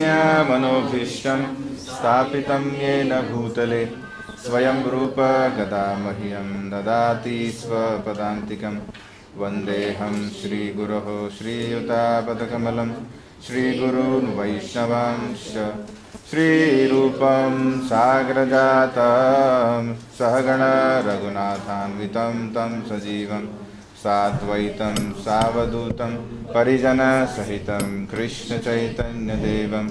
मनोभीष्टं स्थापितं येन भूतले स्वयं रूप गदा मह्यं ददाति स्वपदान्तिकं वन्देऽहं श्रीगुरोः श्रीयुतापदकमलं श्रीगुरून् वैष्णवांश्च श्रीरूपं साग्रजातं सहगण रघुनाथान्वितं तं सजीवं साद्वैतं सावधूतं परिजनसहितं कृष्णचैतन्यदेवं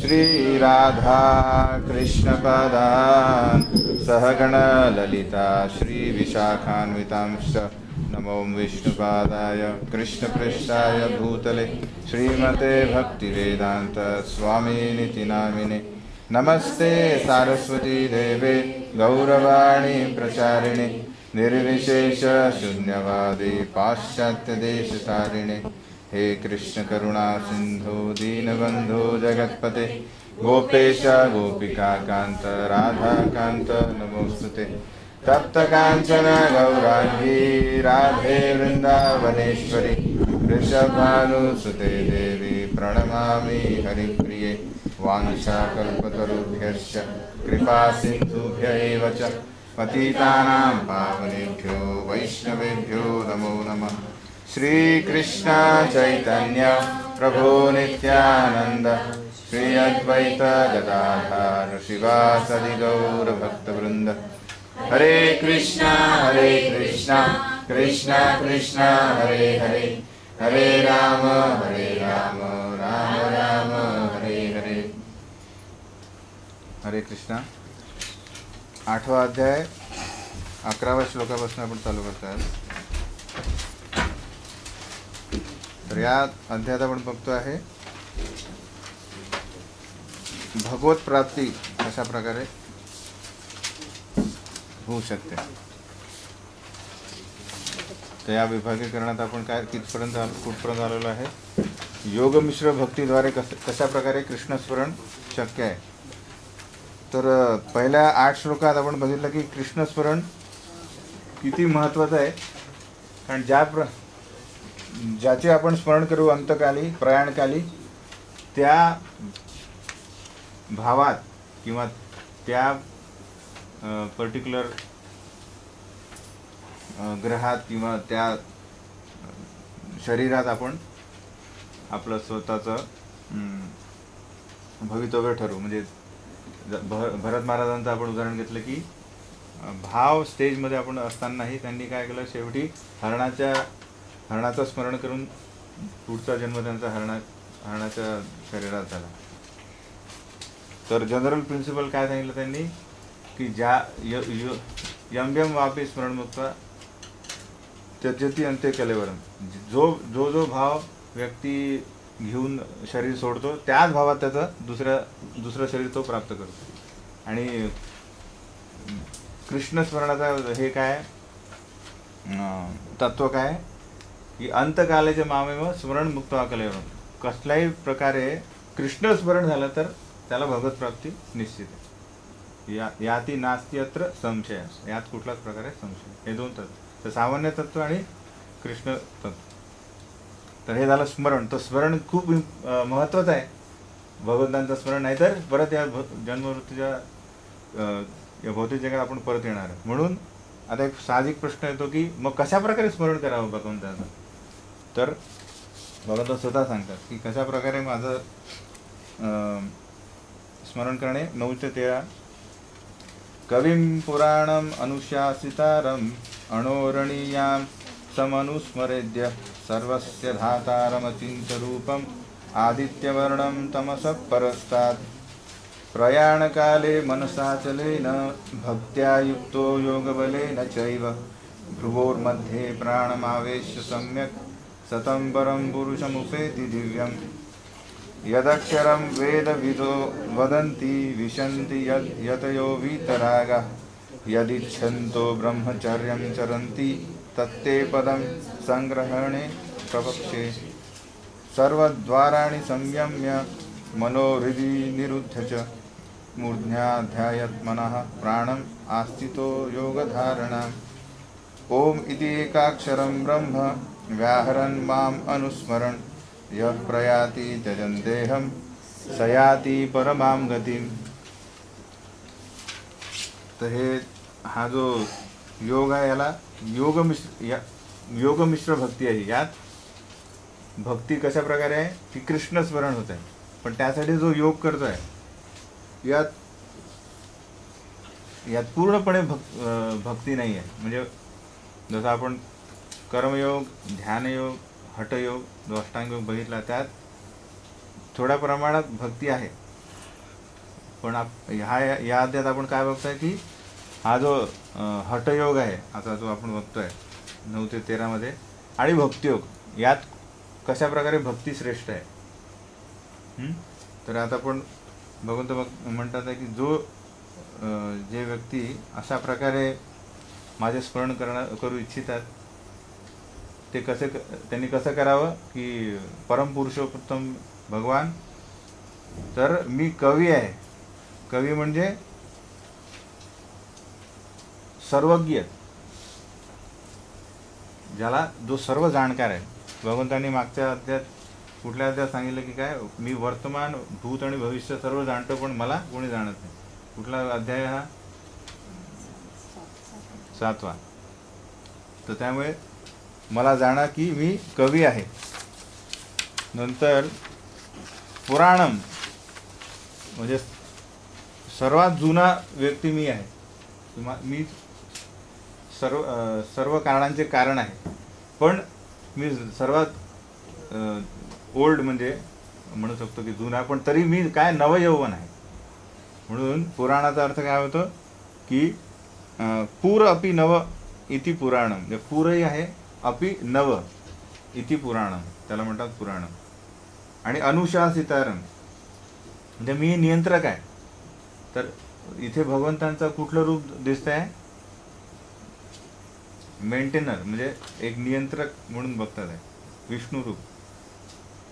श्रीराधा कृष्णपदान् सहगण ललिता श्रीविशाखान्वितांश्च नमो विष्णुपादाय कृष्णपृष्ठाय भूतले श्रीमते भक्तिवेदान्त स्वामिनिति नामिने नमस्ते सारस्वती देवे गौरवाणी प्रचारिणे निर्विशेष शून्यवादी पाश्चात्य देश तारिणे हे कृष्ण करुणा सिंधु दीनबंधु जगत्पते गोपेश गोपिका कांत राधा कांत नमोस्तुते तप्त कांचन गौरांगी राधे वृंदावनेश्वरी वृषभानुसुते देवी प्रणमामि हरिप्रिये वाञ्छाकल्पतरुभ्यश्च कृपा सिन्धुभ्य एव च पतितानां पावनेभ्यो वैष्णवेभ्यो नमो नमः। श्री कृष्ण चैतन्य प्रभु नित्यानंद श्री अद्वैत गदाधर शिवासदि गौर भक्तवृंद हरे कृष्णा कृष्णा कृष्णा हरे हरे हरे राम राम राम हरे हरे। हरे कृष्णा 8वा अध्याय 11व्या श्लोकापासून आपण चालू करतात। तर या अध्यायात आपण बघतो आहे भगवत प्राप्ती कशा प्रकारे होऊ शकते। तर या विभागीकरणात आपण काय कुठपर्यंत आलेलो आहे, योगमिश्र भक्तीद्वारे कशा प्रकारे कृष्ण स्मरण शक्य आहे। तर पहिल्या 8 श्लोकात आपण बघितलं की कृष्ण स्मरण किती महत्त्वाचं आहे, कारण ज्याचे आपण स्मरण करू अंतकाली प्रयाणकाली त्या भावात किंवा त्या पर्टिक्युलर ग्रहात किंवा त्या शरीरात आपण आपलं स्वतःचं भवितव्य ठरवू। म्हणजे भरत महाराजांचं आपण उदाहरण घेतलं की भाव स्टेजमध्ये आपण असतानाही त्यांनी काय केलं, शेवटी हरणाचं स्मरण करून पुढचा जन्म त्यांचा हरणाच्या शरीरात झाला। तर जनरल प्रिन्सिपल काय सांगितलं त्यांनी की ज्या यम वापी स्मरणमुक्त त्यजती अंत्य कलेवरम, जो भाव व्यक्ती घेऊन शरीर सोडतो त्याच भावात त्याचं दुसरं शरीर तो प्राप्त करतो। आणि कृष्ण स्मरणाचा हे काय तत्व काय की अंतकालेचे मामेव स्मरण मुक्त कलेवरम, कसल्याही प्रकारे कृष्ण स्मरण झालं तर त्याला भगवत प्राप्ती निश्चित आहे। याती नास्ती अत्र संशय, यात कुठल्याच प्रकारे संशय। हे 2 तत्व, तर सामान्य तत्व आणि कृष्ण तत्व। तर हे झालं स्मरण। तर स्मरण खूप महत्त्वाचं आहे, भगवंतांचं स्मरण, नाही तर परत या जन्मवृत्तीच्या या भौतिक जगात आपण परत येणार। म्हणून आता एक साहजिक प्रश्न येतो की मग कशा प्रकारे स्मरण करावं भगवंतांचं। तर भगवंत स्वतः सांगतात की कशा प्रकारे माझं स्मरण करणे। 9 ते 13 कविं पुराणम अनुशासितारम अणोरणीयां समनुस्मरेद्य सर्वस्य धातारमचिन्त्यरूपम् आदित्यवर्णं तमसः परस्तात् प्रयाणकाले मनसाचलेन भक्त्या युक्तो योगबलेन चैव भ्रुवोर्मध्ये प्राणमावेश्य सम्यक् सतं परं पुरुषमुपेति दिव्यम् यदक्षरं वेदविदो वदन्ति विशन्ति यतयो वीतरागः यदिच्छन्तो ब्रह्मचर्यं चरन्ति तत्ते पदं संग्रहणे प्रवक्षे सर्वद्वाराणि संयम्य मनोहृदि निरुद्ध च मूर्ध्याध्यायत् मनः प्राणम् आस्थितो योगधारणाम् ओम इति एकाक्षरं ब्रह्म व्याहरन् माम् अनुस्मरन् यः प्रयाति त्यजन् देहं सयाती परमाम गतीम. तर हे हा जो योग आहे याला योग मिश्र भक्ती आहे. यात भक्ती कशा प्रकारे आहे की कृष्ण स्मरण होत आहे, पण त्यासाठी जो योग करतोय यात पूर्णपणे भक्ती नाही आहे. म्हणजे जसं आपण कर्मयोग, ध्यानयोग, हठयोग, जो अष्टांग योग बघितला त्यात थोड्या प्रमाणात भक्ती आहे, पण या अध्यायात आपण काय बघतोय की हा जो हठयोग आहे आता जो आपण बघतोय 9 ते 13 मध्ये, आणि भक्तियोग यात कशा प्रकारे भक्ती श्रेष्ठ आहे. तर आता आपण भगवंत म्हणतात आहे की जे व्यक्ती अशा प्रकारे माझे स्मरण करू इच्छितात ते त्यांनी कसं करावं की परमपुरुषोत्तम भगवान, तर मी कवी आहे. कवी म्हणजे सर्वज्ञ, ज्याला जो सर्व जाणकार आहे. भगवंतांनी मागच्या अध्यायात कुठल्या अध्यायात सांगितलं की काय, मी वर्तमान भूत आणि भविष्य सर्व जाणतो पण मला कोणी जाणत नाही. कुठला अध्याय हा? 7वा. तर त्यामुळे मला जाणा की मी कवी आहे. नंतर पुराणम म्हणजे सर्वात जुना व्यक्ती मी आहे. मी सर्व कारणांचे कारण आहे, पण मी सर्वात ओल्ड म्हणजे म्हणू शकतो की जुना, पण तरी मी काय नवयौवन आहे. म्हणून पुराणाचा अर्थ काय होतो की पूर अपि नव इति पुराणम. म्हणजे पूरही आहे, अपि नव इति पुराणम, त्याला म्हणतात पुराणम. आणि अनुशासितारम म्हणजे मी नियंत्रक आहे. तर इथे भगवंतांचं कुठलं रूप दिसत आहे? मेंटेनर, म्हणजे एक नियंत्रक म्हणून बघतात आहे, विष्णू रूप.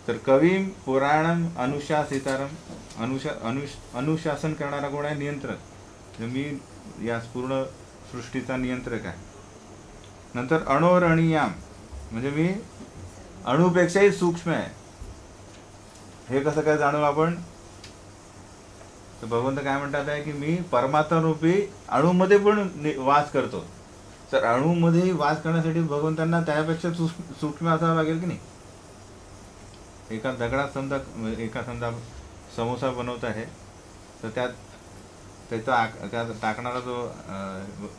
तर कवी पुराणम अनुशासितारम, अनुशासन करणारा कोण आहे? नियंत्रक. मी या पूर्ण सृष्टीचा नियंत्रक आहे. नंतर अणोरणीयाम म्हणजे मी अणुपेक्षाही सूक्ष्म आहे. हे कसं काय जाणू आपण? तर भगवंत काय म्हणतात आहे की मी परमात्मा रूपी अणूमध्ये पण वास करतो. तर अणूमध्ये वास करण्यासाठी भगवंतांना त्यापेक्षा सूक्ष्म असावं लागेल की नाही. एका दगडात समजा समोसा बनवत आहे, तर त्यात टाकणारा जो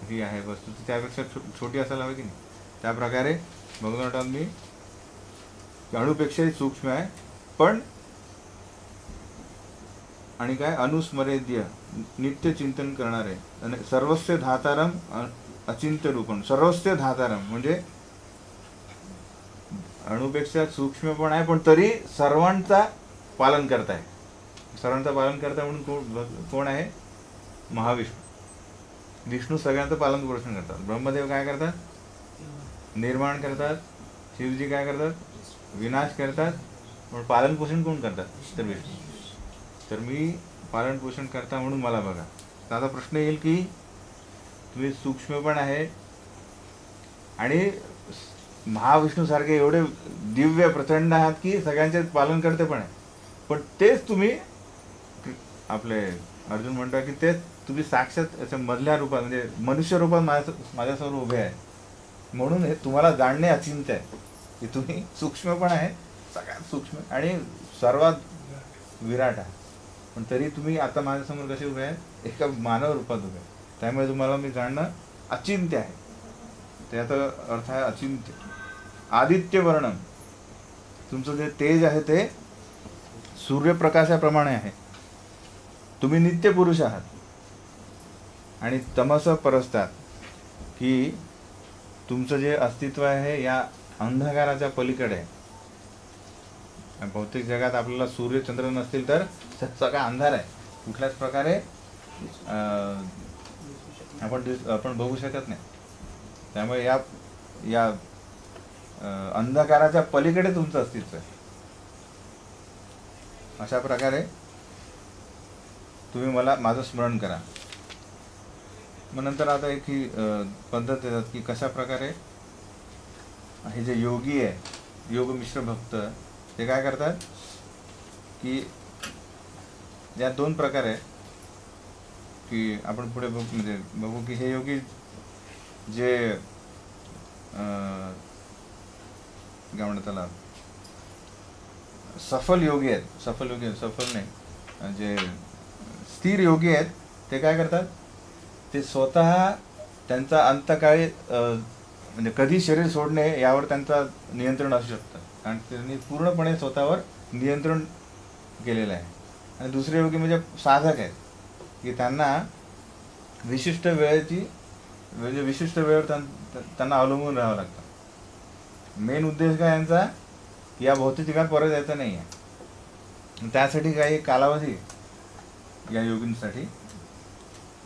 ही आहे वस्तू त्यापेक्षा छोटी असायला हवी की नाही. त्या प्रकारे भगवंतात मी अणूपेक्षाही सूक्ष्म आहे, पण आणि काय अनुस्मरेद्य नित्य चिंतन करणारे. आणि सर्वस्व धातारम अचिंत्य रूपम. सर्वस्व धातारम म्हणजे अणुपेक्षा सूक्ष्म पण आहे, पण तरी सर्वांचा पालन करताय. सर्वांचं पालन करताय म्हणून कोण आहे? महाविष्णू. विष्णू सगळ्यांचं पालन पोषण करतात. ब्रह्मदेव काय करतात? निर्माण करतात. शिवजी काय करतात? विनाश करतात. पण पालन पोषण कोण करतात? तर विष्णू. तर मी पालन पोषण करता म्हणून मला बघा. तर आता प्रश्न येईल की तुम्ही सूक्ष्म पण आहे आणि महाविष्णू सारखे एवढे दिव्य प्रचंड आहात की सगळ्यांचे पालन करते पण आहे, पण तेच तुम्ही आपले अर्जुन म्हणतो की तेच तुम्ही साक्षात याच्या मधल्या रूपात म्हणजे मनुष्य रूपात माझ्यासमोर उभे आहे. म्हणून हे तुम्हाला जाणणे अचिंत्य आहे की तुम्ही सूक्ष्म पण आहे, सगळ्यात सूक्ष्म आणि सर्वात विराट आहे, पण तरी तुम्ही आता माझ्यासमोर कसे उभे आहे? एका मानव रूपात उभे आहे. त्यामुळे तुम्हाला मी जाणणं अचिंत्य आहे. त्याचा अर्थ आहे अचिंत्य. आदित्य वर्णम तुमचं जे तेज आहे ते सूर्यप्रकाशाप्रमाणे आहे. तुम्ही नित्य पुरुष आहात. आणि तमस परस्तात की तुमचं जे अस्तित्व आहे या अंधकाराच्या पलीकडे आहे. भौतिक जगात आपल्याला सूर्य चंद्र नसतील तर सगळा अंधार आहे. कुठल्याच प्रकारे आपण बघू शकत नाही. त्यामुळे या अंधकाराच्या पलीकडे तुमचं अस्तित्व आहे. अशा प्रकारे तुम्ही माझं स्मरण करा. मग नंतर आता एक ही पद्धत येतात की कशा प्रकारे हे जे योगी आहे, योग मिश्र भक्त, ते काय करतात की या दोन प्रकार आहे की आपण पुढे बघू की हे योगी जे काय म्हणतात त्याला सफल योगी आहेत, सफल नाही, जे स्थिर योगी आहेत ते काय करतात, ते स्वतः त्यांचा अंतकाळी म्हणजे कधी शरीर सोडणे यावर त्यांचा नियंत्रण असू शकतं, कारण त्यांनी पूर्णपणे स्वतःवर नियंत्रण केलेलं आहे. आणि दुसरे योगी म्हणजे साधक आहेत की त्यांना विशिष्ट वेळेची म्हणजे विशिष्ट वेळेवर त्यांना अवलंबून राहावं लागतं. मेन उद्देश काय यांचा, या भौतिक जगात परत यायचं नाही आहे. त्यासाठी काही कालावधी या योगींसाठी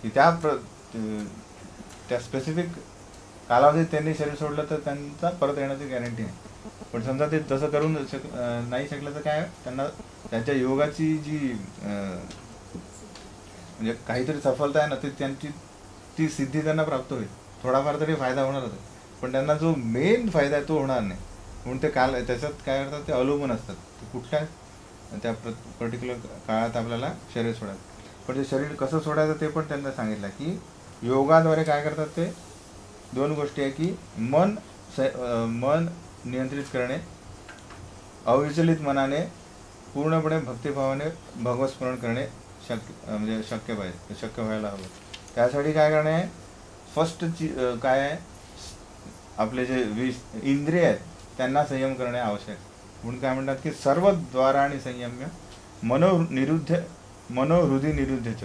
की त्या स्पेसिफिक कालावधीत त्यांनी शरीर सोडलं तर त्यांचा परत येण्याची गॅरंटी आहे. पण समजा ते तसं करून नाही शकलं तर काय, त्यांना त्यांच्या योगाची जी म्हणजे काहीतरी सफलता आहे ना, ती सिद्धी त्यांना प्राप्त होईल. थोडाफार तरी फायदा होणारच, पण त्यांना जो मेन फायदा आहे तो होणार नाही. म्हणून ते त्याच्यात काय करतात, ते अवलंबून असतात ते कुठल्या त्या पर्टिक्युलर काळात आपल्याला शरीर सोडायचं. पण ते शरीर कसं सोडायचं ते पण त्यांना सांगितलं की योगाद्वारे काय करतात ते दोन गोष्टी आहे की मन नियंत्रित करणे, अविचलित मनाने पूर्णपणे भक्तिभावाने भगवत स्मरण करणे शक्य व्हायला हवं. त्यासाठी काय करणे आहे, फर्स्ट काय आहे, आपले जे इंद्रिय आहेत त्यांना संयम करणे आवश्यक. म्हणून काय म्हणतात की सर्व द्वारांनी संयम्य मनोहृदय निरुद्धच.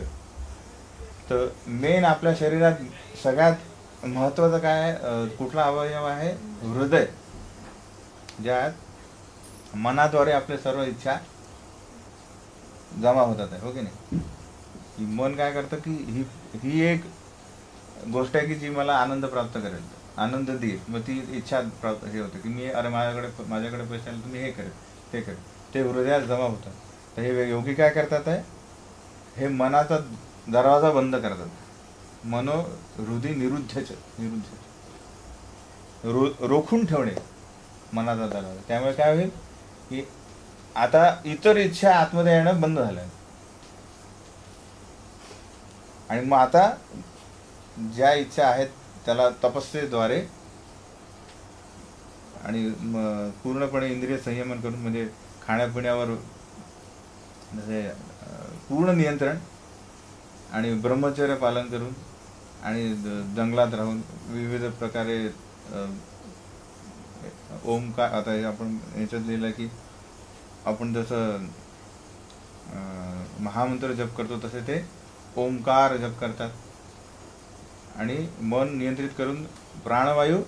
तर मेन आपल्या शरीरात सगळ्यात महत्त्वाचं काय कुठला अवयव आहे, हृदय, ज्यात मनाद्वारे आपले सर्व इच्छा जमा होतात आहे, हो की नाही. मन काय करतं की ही एक गोष्ट आहे की जी मला आनंद प्राप्त करेल, आनंद देईल, मग ती इच्छा प्राप्त हे होते की मी अरे माझ्याकडे पैसे आले तुम्ही हे करेल ते करेल, ते हृदयात जमा होतात. तर हे योगी काय करतात आहे, हे मनाचा दरवाजा बंद करतात, मनोहृदय निरुद्धच रोखून ठेवणे मनाचा दरवाजा. त्यामुळे काय होईल की आता इतर इच्छा आतमध्ये येणं बंद झालं आणि मग आता ज्या इच्छा आहेत त्याला तपस्येद्वारे आणि पूर्णपणे इंद्रिय संयमन करून, म्हणजे खाण्यापिण्यावर पूर्ण नियंत्रण आणि ब्रह्मचर्य पालन करून आणि जंगलात राहून विविध प्रकारे ओमकार, आता आपण याच्यात लिहिलं की आपण जसं महामंत्र जप करतो तसे ते ओमकार जप करतात आणि मन नियंत्रित करून प्राणवायू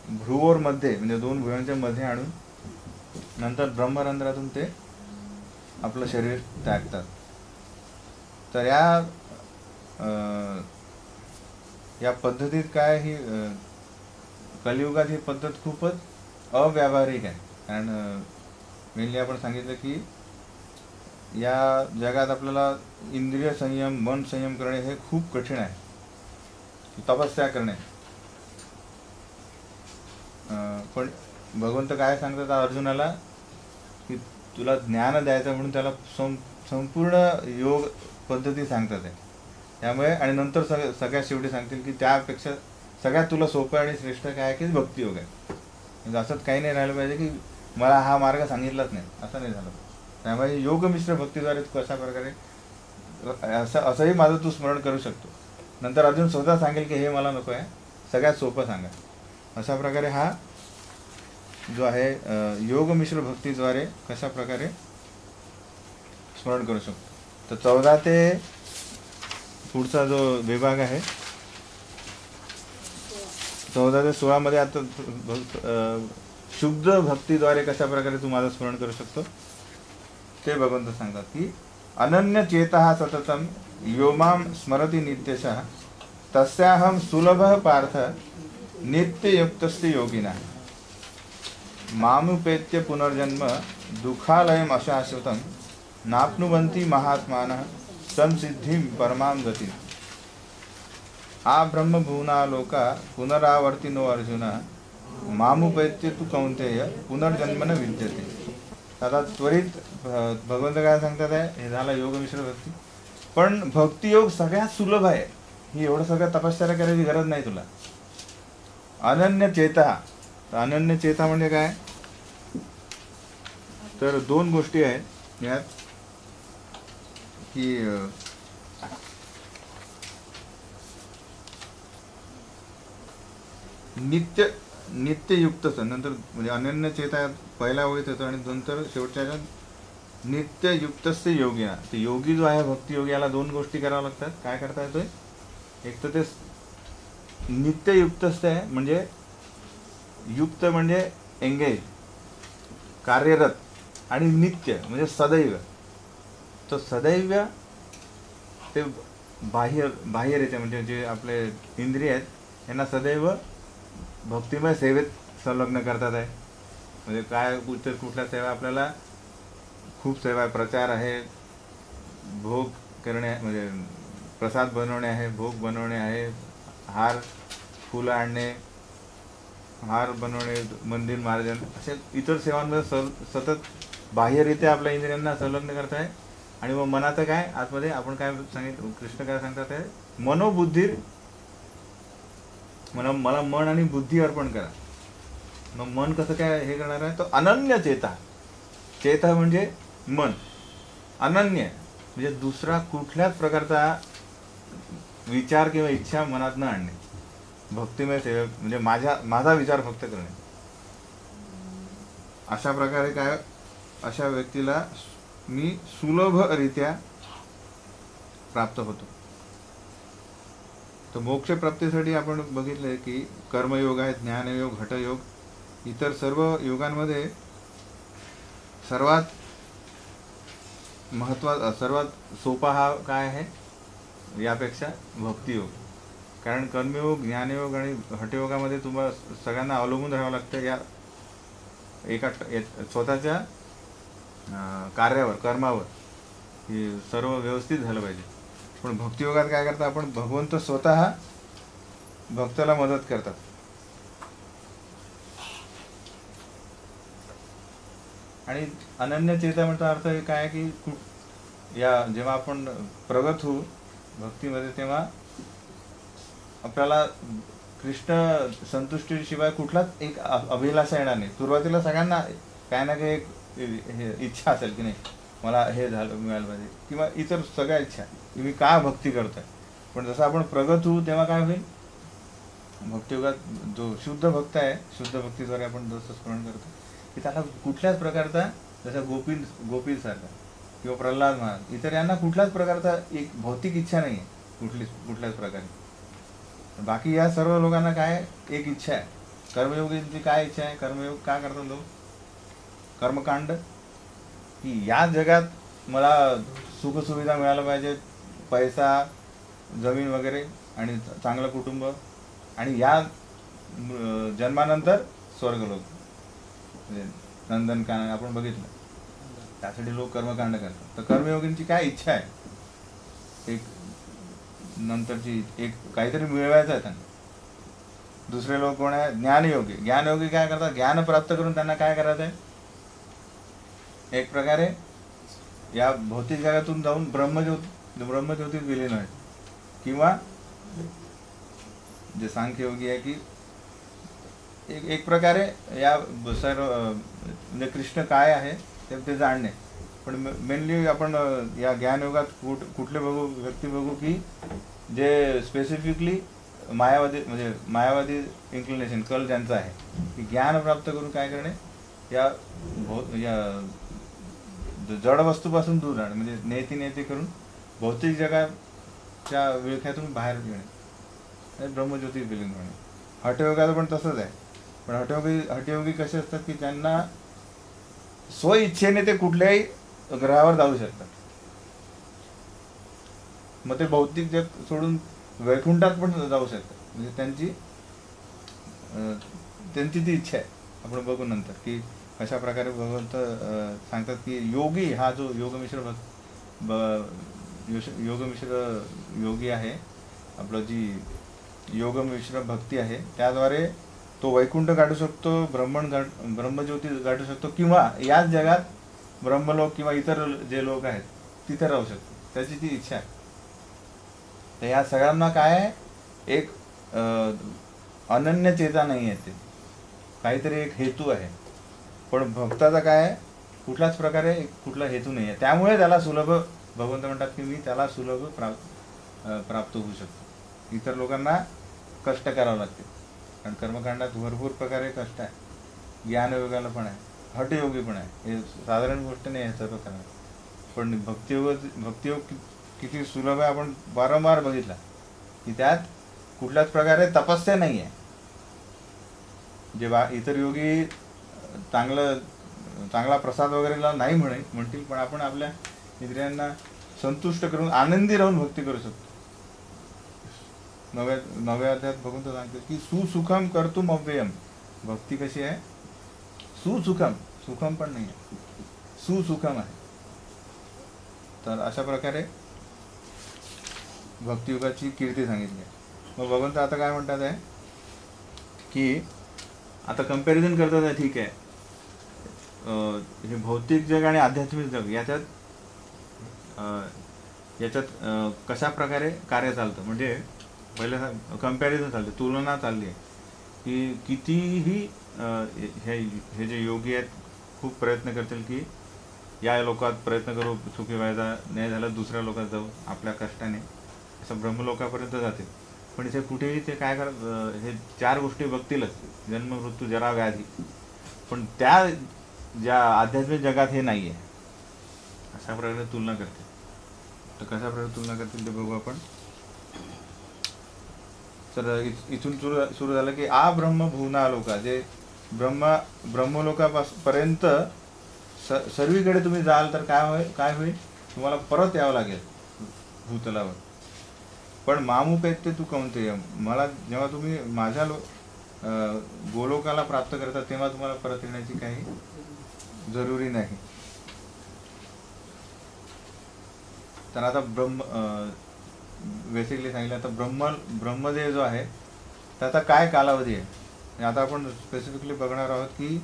भ्रुवोर मध्ये म्हणजे दोन भुवयांच्या मध्ये आणून नंतर ब्रह्मरंध्रातून ते आपलं शरीर त्यागतात. तर या पद्धतीत काय ही कलियुगात ही पद्धत खूपच अव्यावहारिक आहे. कारण मेनली आपण सांगितलं की या जगात आपल्याला इंद्रिय संयम, मन संयम करणे हे खूप कठीण आहे, तपस्या करणे. पण भगवंत काय सांगतात अर्जुनाला की तुला ज्ञान द्यायचं म्हणून त्याला संपूर्ण योग पद्धती सांगतात आहे. त्यामुळे आणि नंतर सगळ्यात शेवटी सांगतील की त्यापेक्षा सगळ्यात तुला सोपं आणि श्रेष्ठ काय आहे की भक्तियोग आहे. म्हणजे असंच काही नाही राहिलं पाहिजे की मला हा मार्ग सांगितलाच नाही, असं नाही झालं. त्यामुळे योग मिश्र भक्तीद्वारे कशा प्रकारे असंही माझं तू स्मरण करू शकतो. नंतर अजून स्वतः सांगेल की हे मला नको आहे, सगळ्यात सोपं सांगा. अशा प्रकारे हा जो आहे योग मिश्र भक्तीद्वारे कशा प्रकारे स्मरण करू शकतो. तर 14 ते पुढचा जो विभाग आहे 14 ते 16 मध्ये आता शुद्ध भक्तीद्वारे कशा प्रकारे तू माझं स्मरण करू शकतो ते भगवंत सांगतात की अनन्य चेतः सततम योमाम स्मरति नित्यशः तस्याहम सुलभ पार्थ नित्ययुक्तस्य योगिना मामुपेत्य पुनर्जन्म दुःखालयम अशाश्वतम नाप्नुवन्ति महात्मानः संसिद्धिं परमां गतिम् आ ब्रह्मभुवना लोका पुनरावर्तिनो अर्जुन मामुपेत्य तु कौन्तेय पुनर्जन्म न विद्यते. आता त्वरित भगवंत काय सांगतात आहे, हे झाला योग मिश्र भक्ती. पण भक्तियोग सगळ्यात सुलभ आहे. ही एवढं सगळं तपश्चर्या करायची गरज नाही तुला. अनन्य चेता. अनन्य चेता म्हणजे काय, तर दोन गोष्टी आहेत यात की नित्ययुक्त नंतर म्हणजे अनन्य चेता पहिल्या ओळीत होतं आणि नंतर शेवटच्या नित्ययुक्तस्य योगी. ते योगी जो आहे भक्ती योगी, याला दोन गोष्टी कराव्या लागतात. काय करता येतोय, एक तर ते नित्ययुक्तच आहे, म्हणजे युक्त म्हणजे एंगेज, कार्यरत, आणि नित्य म्हणजे सदैव. तर सदैव ते बाह्यरित्या म्हणजे जे आपले इंद्रिय आहेत यांना सदैव भक्तिमय सेवेत संलग्न करतात आहे. म्हणजे काय कुठल्या सेवा, आपल्याला खूप सेवा आहे. प्रचार आहे, भोग करणे म्हणजे प्रसाद बनवणे आहे, भोग बनवणे आहे, हार फुलं आणणे, हार बनवणे, मंदिर मार्जन, असे इतर सेवांमध्ये सतत बाह्यरित्या आपल्या इंद्रियांना संलग्न करत आहे. आणि मग मनाचं काय, आतमध्ये आपण काय सांगितलं, कृष्ण काय सांगतात आहे, मनोबुद्धी, मला मन आणि बुद्धी अर्पण करा. मग मन कसं काय हे करणार आहे, तो अनन्य चेता. चेता म्हणजे मन, अनन्य म्हणजे दुसरा कुठल्याच प्रकारचा विचार किंवा इच्छा मनात न आणणे. भक्तिमय सेवा म्हणजे माझा विचार फक्त करणे. अशा प्रकारे काय, अशा व्यक्तीला मी सुलभरित्या प्राप्त होतो. तर मोक्ष प्राप्तीसाठी आपण बघितलं की कर्मयोग आहे, ज्ञानयोग, हठयोग. इतर सर्व योगांमध्ये सर्वात महत्त्वाचा, सर्वात सोपा हा काय आहे यापेक्षा भक्तियोग. कारण कर्मयोग, ज्ञानयोग आणि हठयोगामध्ये तुम्हाला सगळ्यांना अवलंबून राहावं लागतं या एका स्वतःच्या कार्यावर, कर्मावर. हे सर्व व्यवस्थित झालं पाहिजे. पण भक्तियोगात काय करतात आपण, भगवंत स्वतः भक्ताला मदत करतात. आणि अनन्य चेता म्हणता अर्थ काय की या जेव्हा आपण प्रगत होऊ भक्तीमध्ये, तेव्हा आपल्याला कृष्ण संतुष्टीशिवाय कुठलाच एक अभिलाषा येणार नाही. सुरुवातीला सगळ्यांना काय ना काही एक इच्छा असेल की नाही, मला हे झालं मिळालं पाहिजे, किंवा इतर सगळ्या इच्छा की मी का भक्ती करतोय. पण जसं आपण प्रगत होऊ तेव्हा काय होईल, भक्तियोगात जो शुद्ध भक्त आहे, शुद्ध भक्तीद्वारे आपण जसं स्मरण करतो की त्याला कुठल्याच प्रकारचा, जसं गोपीसारखा किंवा प्रल्हाद महाराज, इतर यांना कुठल्याच प्रकारचा एक भौतिक इच्छा नाही आहे कुठल्याच प्रकारे. बाकी या सर्व लोकांना काय एक इच्छा आहे. कर्मयोगींची काय इच्छा आहे, कर्मयोग काय करतात लोक, कर्मकांड, की या जगात मला सुखसुविधा मिळायला पाहिजे, पैसा, जमीन वगैरे, आणि चांगलं कुटुंब, आणि या जन्मानंतर स्वर्गलोक म्हणजे नंदनकानन आपण बघितलं. त्यासाठी लोक कर्मकांड करतात. तर कर्मयोगींची काय इच्छा आहे, एक नंतरची एक काहीतरी मिळवायचं आहे त्यांना. दुसरे लोक कोण आहे, ज्ञानयोगी. ज्ञानयोगी काय करतात, ज्ञान प्राप्त करून त्यांना काय करायचं आहे, एक प्रकारे या भौतिक जगातून जाऊन ब्रह्मज्योतीत विलीन व्हायचं. किंवा जे सांख्ययोगी आहे की एक प्रकारे या सर्व म्हणजे कृष्ण काय आहे ते जाणणे. पण मेनली आपण या ज्ञानयोगात कुठले व्यक्ती बघू की जे स्पेसिफिकली मायावादी इन्क्लिनेशन, कल ज्यांचा आहे, की ज्ञान प्राप्त करून काय करणे, या जड वस्तूपासून दूर राहणे, म्हणजे नेती करून भौतिक जगाच्या विळख्यातून बाहेर येणे, ब्रह्मज्योती विलीन होणे. हठयोगाचं पण तसंच आहे. पण हठयोगी कसे असतात की त्यांना स्वइच्छेने ते कुठल्याही ग्रहावर जाऊ शकतात. मग ते भौतिक जग सोडून वैकुंठात पण जाऊ शकतात. म्हणजे त्यांची ती इच्छा आहे. आपण बघू नंतर की अशा प्रकारे भगवंत सांगतात की योगी हा जो योगमिश्र योगी आहे, आपलं जी योगमिश्र भक्ती आहे, त्याद्वारे तो वैकुंठ गाठू शकतो, ब्रह्मज्योती गाठू शकतो, किंवा याच जगात ब्रह्मलोक किंवा इतर जे लोक आहेत तिथे राहू शकतो, त्याची ती इच्छा आहे. तर या सगळ्यांना काय आहे, एक अनन्य चेता नाही आहे, ते काहीतरी एक हेतू आहे. पण भक्ताचा काय आहे, कुठल्याच प्रकारे कुठला हेतू नाही आहे. त्यामुळे त्याला सुलभ, भगवंत म्हणतात की मी त्याला सुलभ प्राप्त होऊ शकतो. इतर लोकांना कष्ट करावं लागते, कारण कर्मकांडात भरपूर प्रकारे कष्ट आहे. ज्ञानयोगाला पण आहे, हठयोगी पण आहे. हे साधारण गोष्ट नाही आहे सर्व करणार. पण भक्तियोग किती सुलभ आहे आपण वारंवार बघितला, की त्यात कुठल्याच प्रकारे तपस्या नाही आहे. जे इतर योगी चांगला प्रसाद वगैरेला नाही म्हणतील, पण आपण आपल्या इंद्रियांना संतुष्ट करून आनंदी राहून भक्ती करू शकतो. नव्या अध्यायात बघून तर सांगतो की सुसुखम कर्तुम अव्ययम. भक्ती कशी आहे, सुसुखम, सुखम पण नाही आहे, सुसुखम आहे. तर अशा प्रकारे भक्तियुगाची कीर्ती सांगितली आहे. मग भगवंत आता काय म्हणतात आहे की आता कंपॅरिझन करतात आहे, ठीक आहे, हे भौतिक जग आणि आध्यात्मिक जग याच्यात कशा प्रकारे कार्य चालतं. म्हणजे पहिले कंपॅरिझन चालते, तुलना चालली आहे की कितीही हे जे योगी आहेत खूप प्रयत्न करतील की या लोकात प्रयत्न करू सुखी व्हायचा, नाही झालं दुसऱ्या लोकात जाऊ आपल्या कष्टाने, असं ब्रह्मलोकापर्यंत जातील. पण इथे कुठेही ते काय करत, हे 4 गोष्टी बघतीलच, जन्म मृत्यू जरा व्याधी. पण त्या ज्या आध्यात्मिक जगात हे नाही आहे. अशा प्रकारे तुलना करते. तर कशा प्रकारे तुलना करतील ते बघू आपण. तर इथून सुरू झालं की आ ब्रह्म भुवना लोका, जे ब्रह्मलोकापर्यंत सर्वीकडे तुम्ही जाल तर काय होईल, तुम्हाला परत यावं लागेल भूतलावर. पण मामुपेत्ते तू कौंतेय, मला जेव्हा तुम्ही माझ्या गोलोकाला प्राप्त करता तेव्हा तुम्हाला परत येण्याची काही जरुरी नाही. तर आता बेसिकली सांगितलं, आता ब्रह्मदेव जो आहे त्याचा काय कालावधी आहे. आता आपण स्पेसिफिकली बघणार आहोत की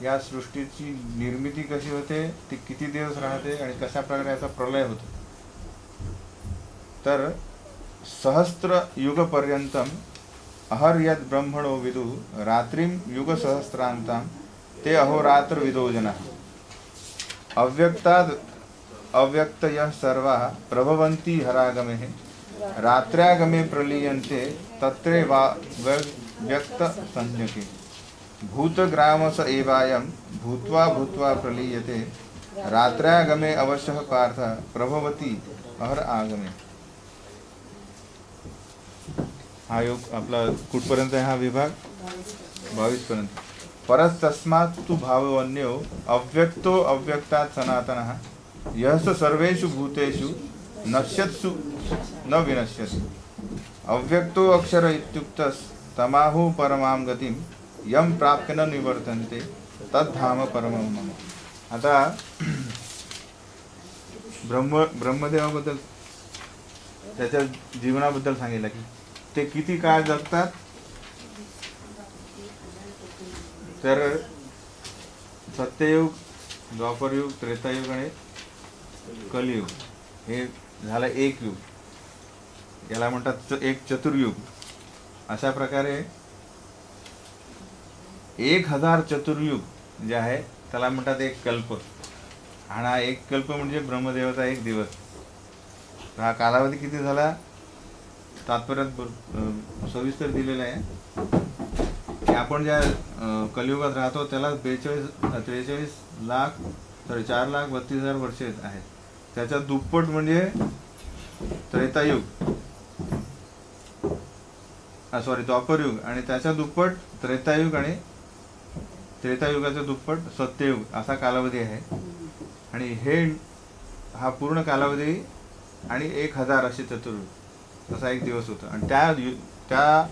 या सृष्टीची निर्मिती कशी होते, ती किती दिवस राहते आणि कशा प्रकारे याचा प्रलय होतो. तर सहस्त्र युगपर्यंतम अहर्यद ब्रह्मणो विदु रात्रिम युग सहस्रांताम ते अहोरात्र विदो जना अव्यक्ताद अव्यक्तयः सर्वा प्रभवन्ति हरागमे रात्र्यागमे प्रलीयन्ते तत्रे वा व्यक्त संज्ञके भूतग्रामस एवायं भूत्वा भूत्वा प्रलीयते रात्र्यागमे अवश्यः पार्थ प्रभवति अहर आगमे. हा योग आपला कुठपर्यंत आहे, हा विभाग 22 पर्यंत. परस्तस्मात् तु भाववन्यो अव्यक्तो अव्यक्तात् सनातनः यः सर्वेषु भूतेषु नश्यत्सु न विनश्यति अव्यक्तो अक्षर इत्युक्तस्तमाहु परमां गतिं यम प्राप्य न निवर्तन्ते तद्धाम परमं मम. आता ब्रह्मदेवाबद्दल, त्याच्या जीवनाबद्दल सांगितलं की ते किती काळ जगतात. तर सत्ययुग, द्वापरयुग, त्रेतायुग आणि कलियुग हे झालं एक युग. याला म्हणतात एक चतुर्युग. अशा प्रकारे 1000 चतुर्युग जे आहे त्याला म्हणतात एक कल्प. आणि हा एक कल्प म्हणजे ब्रह्मदेवाचा एक दिवस. हा कालावधी किती झाला तात्पर्यात सविस्तर दिलेला आहे की आपण ज्या कलियुगात राहतो त्याला 4,32,000 वर्षे आहेत. त्याच्या दुप्पट म्हणजे त्रेतायुग, द्वापरयुग, आणि त्याच्या दुप्पट त्रेतायुग, आणि त्रेतायुगाच्या दुप्पट सत्ययुग असा कालावधी आहे. आणि हा पूर्ण कालावधी आणि 1000 असे चतुर्युग असा एक दिवस होता. आणि त्या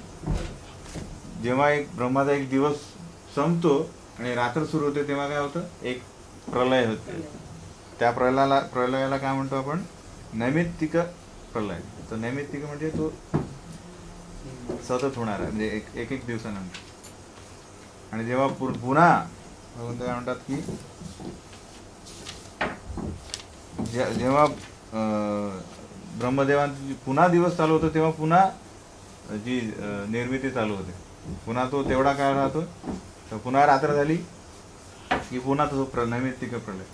जेव्हा ब्रह्माचा एक दिवस संपतो आणि रात्र सुरू होते तेव्हा काय होतं, एक प्रलय होते. त्या प्रलयाला काय म्हणतो आपण, नैमित्तिक प्रलय. तर नैमित्तिक म्हणजे तो सतत होणार आहे, म्हणजे एक दिवसानंतर. आणि जेव्हा पुन्हा भगवंत काय म्हणतात की जेव्हा ब्रह्मदेवांची पुन्हा दिवस चालू होतो तेव्हा पुन्हा जी निर्मिती चालू होते, पुन्हा तो तेवढा काळ राहतो, तर पुन्हा रात्र झाली की पुन्हा तो नैमित्तिक प्रलय.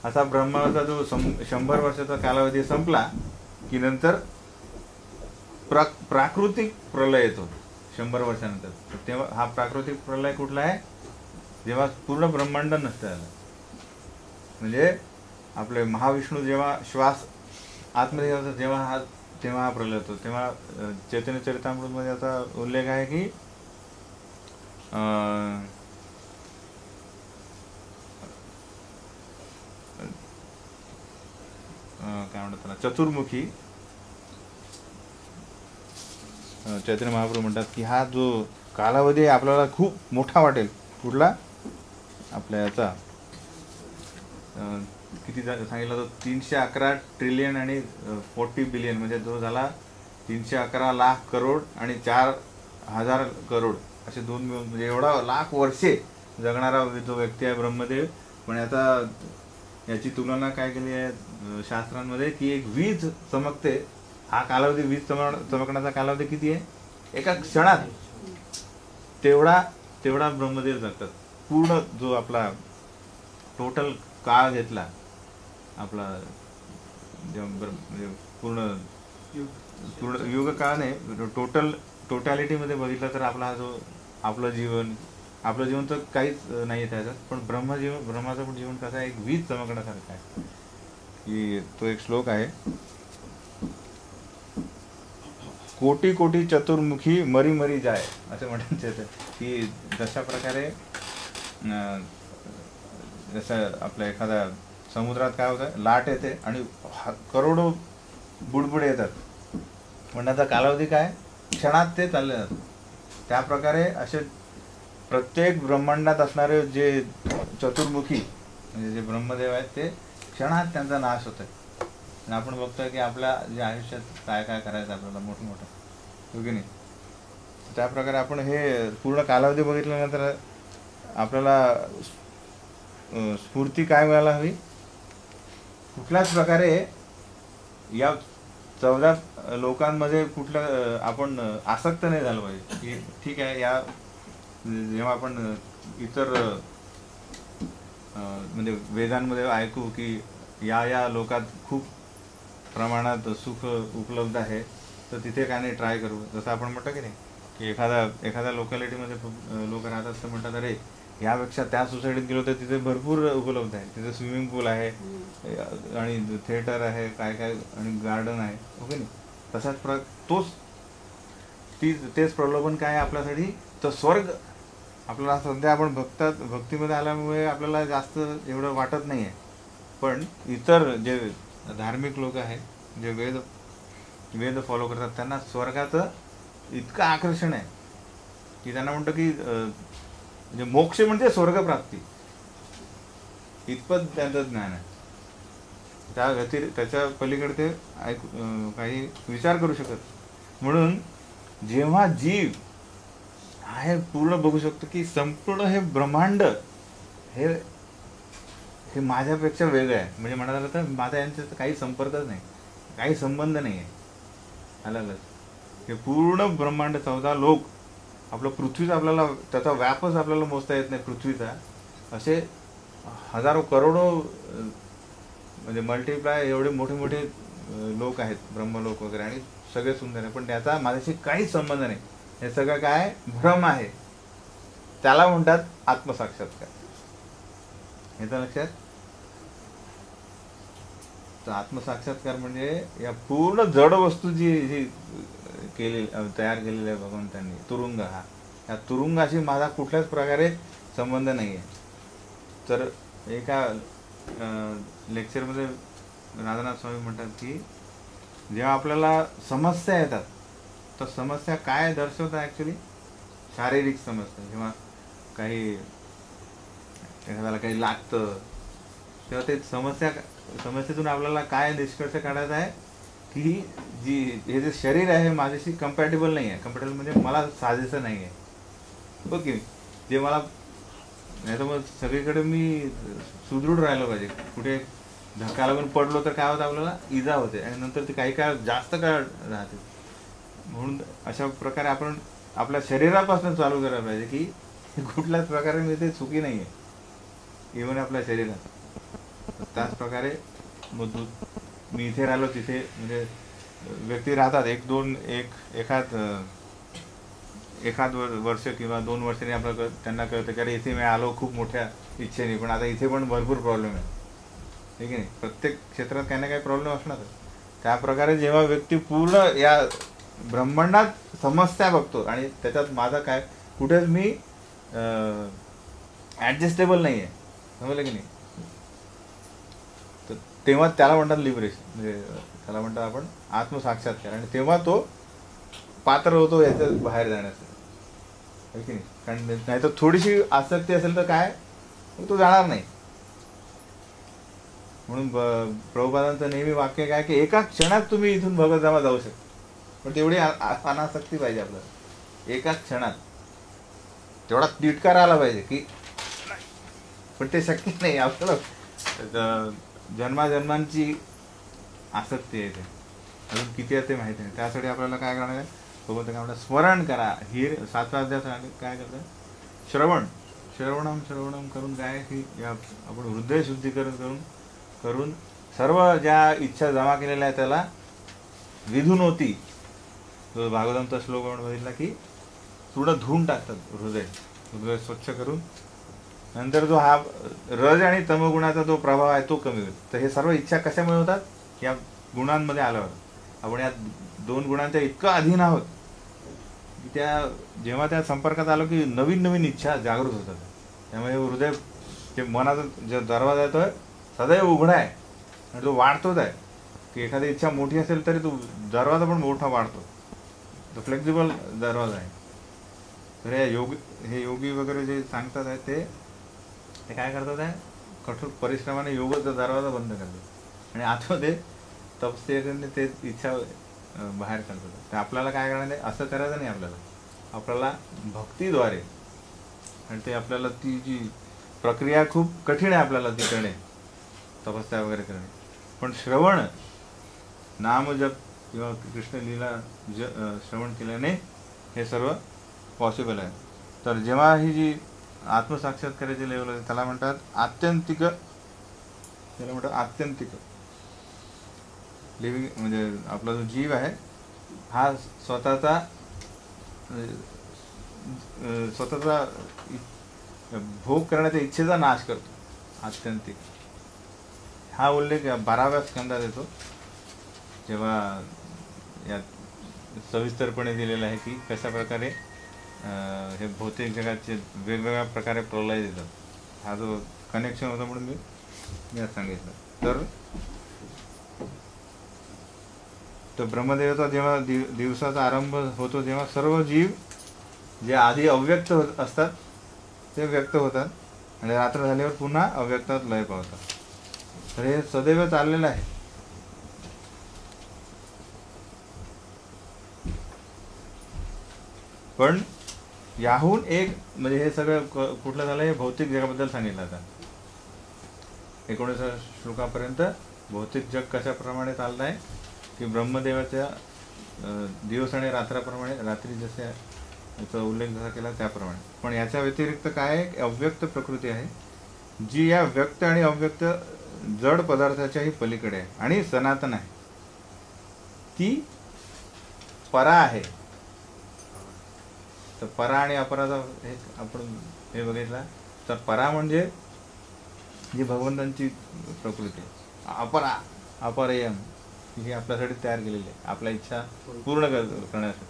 असा ब्रह्माचा जो 100 वर्षाचा कालावधी संपला की नंतर प्राकृतिक प्रलय येतो 100 वर्षानंतर. तेव्हा हा प्राकृतिक प्रलय कुठला आहे? जेव्हा पूर्ण ब्रह्मांड नष्ट झालं, म्हणजे आपले महाविष्णू जेव्हा श्वास आतमध्ये होता तेव्हा हा प्रलय होतो. तेव्हा चैतन्य चरितामृतमध्ये याचा उल्लेख आहे की काय म्हणतात त्याला, चतुर्मुखी चैतन्य महाप्रभू म्हणतात की हा जो कालावधी आपल्याला खूप मोठा वाटेल. कुठला? आपल्या याचा किती सांगितलं तो 311 ट्रिलियन आणि 40 बिलियन, म्हणजे जो झाला 311 लाख करोड आणि 4,000 करोड असे दोन मिळून, म्हणजे एवढा लाख वर्षे जगणारा जो व्यक्ती आहे ब्रह्मदेव. पण आता याची तुलना काय केली आहे शास्त्रांमध्ये की एक वीज चमकते, हा कालावधी वीज चमकण्याचा कालावधी किती आहे? एका क्षणात तेवढा ब्रह्मदेव जगतात. पूर्ण जो आपला टोटल काळ घेतला आपला, म्हणजे पूर्ण युग काळ नाही, टोटॅलिटीमध्ये बघितलं तर आपला हा जो आपलं जीवन तर काहीच नाही आहे त्याच्यात, पण ब्रह्माचं पण जीवन कसं आहे? एक वीज चमकण्यासारखं आहे. की तो एक श्लोक आहे, कोटी कोटी चतुर्मुखी मरी मरी जाय, असं म्हणायचं आहे की जशा प्रकारे जसं आपल्या एखाद्या समुद्रात काय होतं, लाट येते आणि करोडो बुडबुडे येतात, पण त्याचा कालावधी काय? क्षणात ते चालले जातात. त्याप्रकारे असे प्रत्येक ब्रह्मांडात असणारे जे चतुर्मुखी म्हणजे जे ब्रह्मदेव आहेत ते क्षणात त्यांचा नाश होत आहे. आणि आपण बघतोय की आपल्या जे आयुष्यात काय काय करायचं आपल्याला मोठं हो की नाही. त्याप्रकारे आपण हे पूर्ण कालावधी बघितल्यानंतर आपल्याला स्फूर्ती काय मिळायला हवी? कुठल्याच प्रकारे या 14 लोकांमध्ये कुठलं आपण आसक्त नाही झालं पाहिजे की ठीक आहे, या जेव्हा आपण इतर म्हणजे वेदांमध्ये ऐकू की या लोकात खूप प्रमाणात सुख उपलब्ध आहे, तर तिथे काय नाही ट्राय करू. जसं आपण म्हणतो की नाही की एखाद्या लोकॅलिटीमध्ये लोक राहतात तर म्हणतात अरे यापेक्षा त्या सोसायटीत गेलो तर तिथे भरपूर उपलब्ध आहे, तिथे स्विमिंग पूल आहे आणि थिएटर आहे, काय काय आणि गार्डन आहे, ओके नाही. तसाच तेच प्रलोभन काय आहे आपल्यासाठी? तर स्वर्ग. आपल्याला सध्या आपण भक्तीमध्ये आल्यामुळे आपल्याला जास्त एवढं वाटत नाही आहे, पण इतर जे धार्मिक लोक आहेत जे वेद फॉलो करतात त्यांना स्वर्गाचं इतकं आकर्षण आहे की त्यांना म्हणतं की म्हणजे मोक्ष म्हणजे स्वर्गप्राप्ती, इतपत त्यांचं ज्ञान आहे. त्याच्या पलीकडे ते काही विचार करू शकत. म्हणून जेव्हा जीव हे पूर्ण बघू शकतो की संपूर्ण हे ब्रह्मांड हे माझ्यापेक्षा वेगळं आहे, म्हणजे म्हणायला तर माझा यांच्यात काही संपर्कच नाही, काही संबंध नाही आहे. अलगच हे पूर्ण ब्रह्मांड 14 लोक, आपलं पृथ्वीचा आपल्याला त्याचा व्यापच आपल्याला मोजता येत नाही पृथ्वीचा, असे हजारो करोडो म्हणजे मल्टिप्लाय एवढे मोठे मोठे लोक आहेत, ब्रह्मलोक वगैरे, आणि सगळे सुंदर आहे, पण त्याचा माझ्याशी काहीच संबंध नाही. हे सगळं काय भ्रम आहे, त्याला म्हणतात आत्मसाक्षात्कार. येतं लक्षात? तर आत्मसाक्षात्कार म्हणजे या पूर्ण जड वस्तू जी तयार केलेली आहे भगवंतांनी, तुरुंग, या तुरुंगाशी माझा कुठल्याच प्रकारे संबंध नाही आहे. तर एका लेक्चरमध्ये राधानाथ स्वामी म्हणतात की जेव्हा आपल्याला समस्या येतात तर समस्या काय दर्शवतात? ॲक्च्युली शारीरिक समस्या. जेव्हा एखाद्याला काही लागतं तेव्हा ते समस्येतून आपल्याला काय निष्कर्ष काढायचा आहे की हे जे शरीर आहे माझ्याशी कम्पॅटेबल नाही आहे. कम्पॅटेबल म्हणजे मला साजेसं नाही आहे, ओके. जे मला नाही तर मग सगळीकडे मी सुदृढ राहिलं पाहिजे, कुठे धक्का लागून पडलो तर काय होतं, आपल्याला इजा होते आणि नंतर ते काही काळ जास्त काळ राहते. म्हणून अशा प्रकारे आपण आपल्या शरीरापासून चालू करायला पाहिजे की कुठल्याच प्रकारे मी ते चुकी नाही आहे, इव्हन आपल्या शरीरात. त्याच प्रकारे मग मी इथे राहिलो तिथे, म्हणजे व्यक्ती राहतात एखाद वर्ष किंवा 2 वर्षांनी आपल्याला त्यांना कळतं की अरे इथे मी आलो खूप मोठ्या इच्छेने, पण आता इथे पण भरपूर प्रॉब्लेम आहे, ठीक आहे नाही. प्रत्येक क्षेत्रात काही ना काही प्रॉब्लेम असणारच. त्या प्रकारे जेव्हा व्यक्ती पूर्ण या ब्रह्मांडात समस्या बघतो आणि त्याच्यात माझा काय कुठेच मी ॲडजस्टेबल नाही आहे, समजलं की नाही, तर तेव्हा त्याला म्हणतात लिबरेशन, म्हणजे त्याला म्हणतात आपण आत्मसाक्षात्कार. आणि तेव्हा तो पात्र होतो याच्या बाहेर जाण्याचं, आहे की नाही. कारण नाही तर थोडीशी आसक्ती असेल तर काय तो जाणार नाही. म्हणून प्रभुपादांचं नेहमी वाक्य काय की एका क्षणात तुम्ही इथून भगवतधामात जाऊ शकता, पण तेवढी अनासक्ती पाहिजे आपल्याला. एका क्षणात तेवढा तिटकार आला पाहिजे की, पण ते शक्य नाही आपल्याला. जन्माजन्मांची आसक्ती आहे ते, अजून किती आहे ते माहिती नाही. त्यासाठी आपल्याला काय करणार आहे, सोबत काय म्हणतात स्मरण करा. ही 7व्या अध्यायात काय करतात, श्रवणम करून काय की आपण हृदय शुद्धीकरण करून सर्व ज्या इच्छा जमा केलेल्या आहेत त्याला विधून होती. तो भागवतांचा श्लोक आपण बघितला की पूर्ण धुवून टाकतात हृदय स्वच्छ करून. नंतर जो हा रज आणि तमगुणाचा जो प्रभाव आहे तो कमी होतो. तर हे सर्व इच्छा कशामुळे होतात, या गुणांमध्ये आल्यावर. आपण या 2 गुणांच्या इतकं अधीन आहोत की जेव्हा त्या संपर्कात आलो की नवीन नवीन इच्छा जागृत होतात. त्यामुळे हृदय जे मनाचा जो दरवाजा येतोय सदैव उघडा आहे आणि तो वाढतोच आहे. की एखादी इच्छा मोठी असेल तरी तो दरवाजा पण मोठा वाढतो, तो फ्लेक्झिबल दरवाजा आहे. तर हे योगी वगैरे जे सांगतात आहे ते काय करतात आहे, कठोर परिश्रमाने योगाचा दरवाजा बंद करतात आणि आतमध्ये तपस्येने ते इच्छा बाहेर काढतात. तर आपल्याला काय करायचं आहे, असं करायचं नाही. आपल्याला भक्तीद्वारे, आणि ते आपल्याला ती जी प्रक्रिया खूप कठीण आहे आपल्याला ती करणे, तपस्या वगैरे करणे. पण श्रवण नामजप किंवा कृष्ण लीला श्रवण केल्याने हे सर्व पॉसिबल आहे. तर जेव्हा ही जी आत्मसाक्षात्काराची लेवल आहे त्याला म्हणतात आत्यंतिक लिव्हिंग. म्हणजे आपला जो जीव आहे हा स्वतःचा भोग करण्याच्या इच्छेचा नाश करतो. आत्यंतिक हा उल्लेख 12व्या स्कंदात येतो, जेव्हा यात सविस्तरपणे दिलेला आहे की कशा प्रकारे हे भौतिक जगाचे वेगवेगळ्या प्रकारे प्रलय देतात. हा जो कनेक्शन होता म्हणून मी आज सांगितलं. तर ब्रह्मदेवाचा जेव्हा दिवसाचा आरंभ होतो तेव्हा सर्व जीव जे आधी अव्यक्त असतात ते व्यक्त होतात आणि रात्र झाल्यावर पुन्हा अव्यक्तात लय पावतात. तर हे सदैव चाललेलं आहे. पण याहून एक म्हणजे हे सगळं कुठलं झालं, हे भौतिक जगाबद्दल सांगितलं आता 19 श्लोकापर्यंत. भौतिक जग कशाप्रमाणे चाललं आहे की ब्रह्मदेवाच्या दिवस आणि रात्राप्रमाणे, रात्री जसे याचा उल्लेख जसा केला त्याप्रमाणे. पण याच्या व्यतिरिक्त काय आहे, अव्यक्त प्रकृती आहे जी या व्यक्त आणि अव्यक्त जड पदार्थाच्याही पलीकडे आहे आणि सनातन आहे. ती परा आहे. तर परा आणि अपराचा हे आपण हे बघितला. तर परा म्हणजे जी भगवंतांची प्रकृती, अपरयम ही आपल्यासाठी तयार केलेली आहे आपल्या इच्छा पूर्ण करण्यासाठी.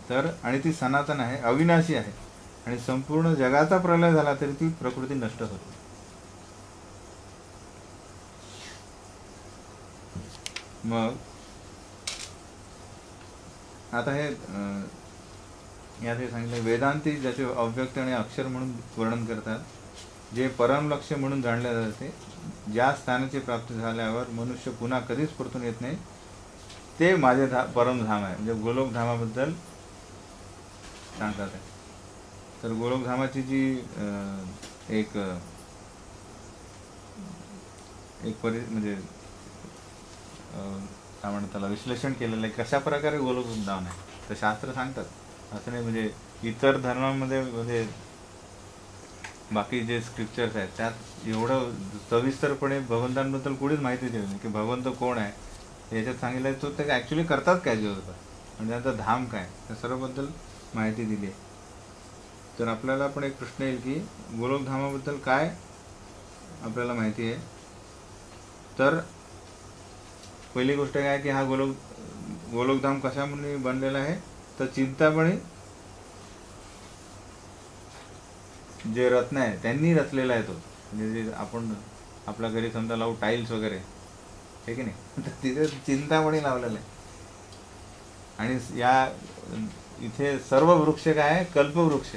तर आणि ती सनातन आहे, अविनाशी आहे आणि संपूर्ण जगाचा प्रलय झाला तरी ती प्रकृती नष्ट होते. मग आता हे यात हे सांगितलं, वेदांती ज्याचे अव्यक्त आणि अक्षर म्हणून वर्णन करतात, जे परम लक्ष्य म्हणून जाणले जाते, ज्या स्थानाची प्राप्ती झाल्यावर मनुष्य पुन्हा कधीच परतून येत नाही, ते माझे परमधाम आहे. म्हणजे गोलोकधामाबद्दल सांगतात आहे. तर गोलोकधामाची जी एक एक म्हणजे काय म्हणतात त्याला विश्लेषण केलेलं आहे कशा प्रकारे गोलोक वृंदावन आहे. तर शास्त्र सांगतात, असं नाही म्हणजे इतर धर्मामध्ये म्हणजे बाकी जे स्क्रिप्चर्स आहेत त्यात एवढं सविस्तरपणे भगवंतांबद्दल कुठेच माहिती दिली नाही की भगवंत कोण आहे याच्यात सांगितलं आहे. तो ते ॲक्च्युली करतात काय दिवसभर म्हणजे त्यांचं धाम काय त्या सर्वबद्दल माहिती दिली आहे. तर आपल्याला पण एक प्रश्न येईल की गोलोकधामाबद्दल काय आपल्याला माहिती आहे. तर पहिली गोष्ट काय की हा गोलोकधाम कशामुळे बनलेला आहे. तर चिंतामणी जे रत्न आहे त्यांनी रचलेला आहे तो. म्हणजे जे आपण आपल्या घरी समजा लावू टाईल्स वगैरे हे की नाही, तर तिथे चिंतामणी लावलेलं आहे. आणि या इथे सर्व वृक्ष काय आहे, कल्पवृक्ष.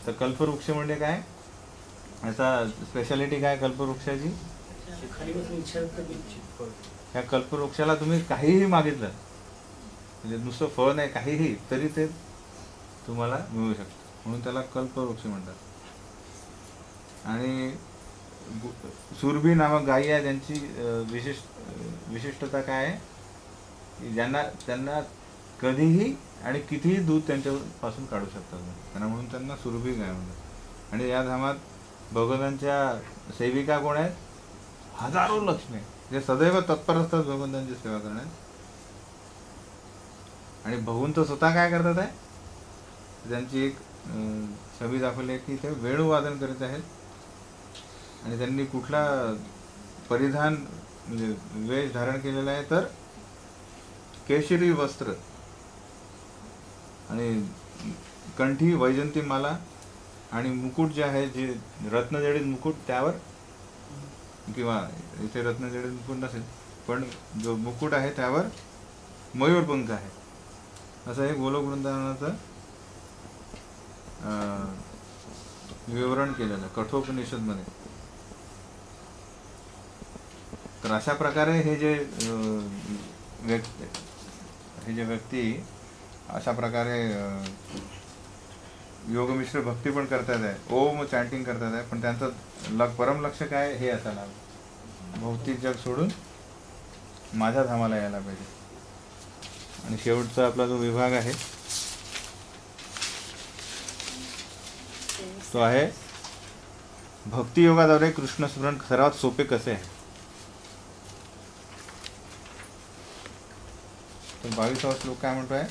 तर कल्पवृक्ष म्हणजे काय, याचा स्पेशालिटी काय कल्पवृक्षाची. या कल्पवृक्षाला तुम्ही काहीही मागितलं म्हणजे नुसतं फळ नाही काहीही तरी ते तुम्हाला मिळू शकतं, म्हणून त्याला कल्पवृक्ष म्हणतात. आणि सुरभी नामक गायी आहे ज्यांची विशिष्टता काय आहे की त्यांना कधीही आणि कितीही दूध त्यांच्यापासून काढू शकतात त्यांना, म्हणून त्यांना सुरभी गाय म्हणतात. आणि या धामात भगवंतांच्या सेविका कोण आहेत, हजारो लक्ष्मी जे सदैव तत्पर असतात भगवंतांची सेवा करण्यात. आणि भगवंत स्वतः काय करतात आहे, त्यांची एक छबी दाखवली आहे की ते वेणुवादन करीत आहेत. आणि त्यांनी कुठला परिधान म्हणजे वेश धारण केलेला आहे तर केशरी वस्त्र आणि कंठी वैजंती माला आणि मुकुट जे आहे जे रत्नजडित मुकुट त्यावर, किंवा इथे रत्नजडित मुकुट नसेल पण जो मुकुट आहे त्यावर मयूरपंख आहे. असं हे गोलोक वृंदावनाचं विवरण केलेलं कठोपनिषदमध्ये. तर अशा प्रकारे हे जे व्यक्ती अशा प्रकारे योगमिश्र भक्ती पण करतात आहे, ओम चॅन्टिंग करतात आहे, पण त्यांचं परम लक्ष काय हे असायला हवं, भौतिक जग सोडून माझ्या धामाला यायला पाहिजे. आणि शेवटचा आपला जो विभाग आहे तो आहे भक्तियोगाद्वारे कृष्ण स्मरण सर्वात सोपे कसे आहे. तर 22वा श्लोक काय म्हणतोय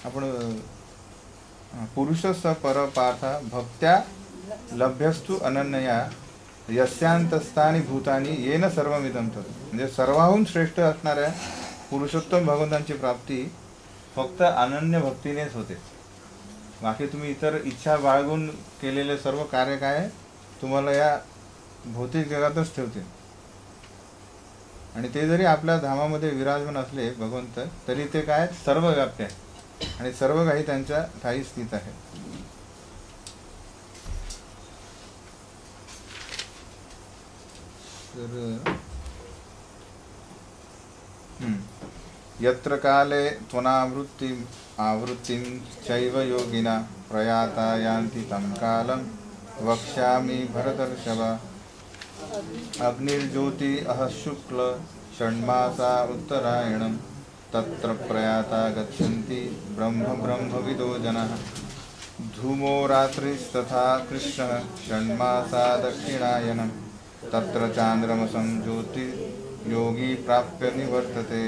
आपण, पुरुषस्स पर पार्थ भक्त्या लभ्यस्तु अनन्यया यस्यांतस्थानी भूतानी येन सर्वमिदं तत्. म्हणजे सर्वाहून श्रेष्ठ असणाऱ्या पुरुषोत्तम भगवंतांची प्राप्ती फक्त अनन्य भक्तीनेच होते. बाकी तुम्ही इतर इच्छा बाळगून केलेले सर्व कार्य काय तुम्हाला या भौतिक जगातच ठेवतील. आणि ते जरी आपल्या धामामध्ये विराजमान असले भगवंत तरी ते काय सर्व व्याप्य आहे आणि सर्व काही त्यांच्या ठाई स्थित आहे. तर यत्र काले त्वनावृत्तिं आवृत्तिं चैव योगिना प्रयाता यान्ति तं कालं वक्ष्यामि भरतर्षभ. अग्निर्ज्योति अह शुक्ल षण्मासा उत्तरायणं तत्र प्रयाता गच्छन्ति ब्रह्मविदो जनाः. धूमो रात्रिस्तथा कृष्णः षण्मासा दक्षिणायनं तत्र चान्द्रमसं ज्योतिर्योगी प्राप्य निवर्तते.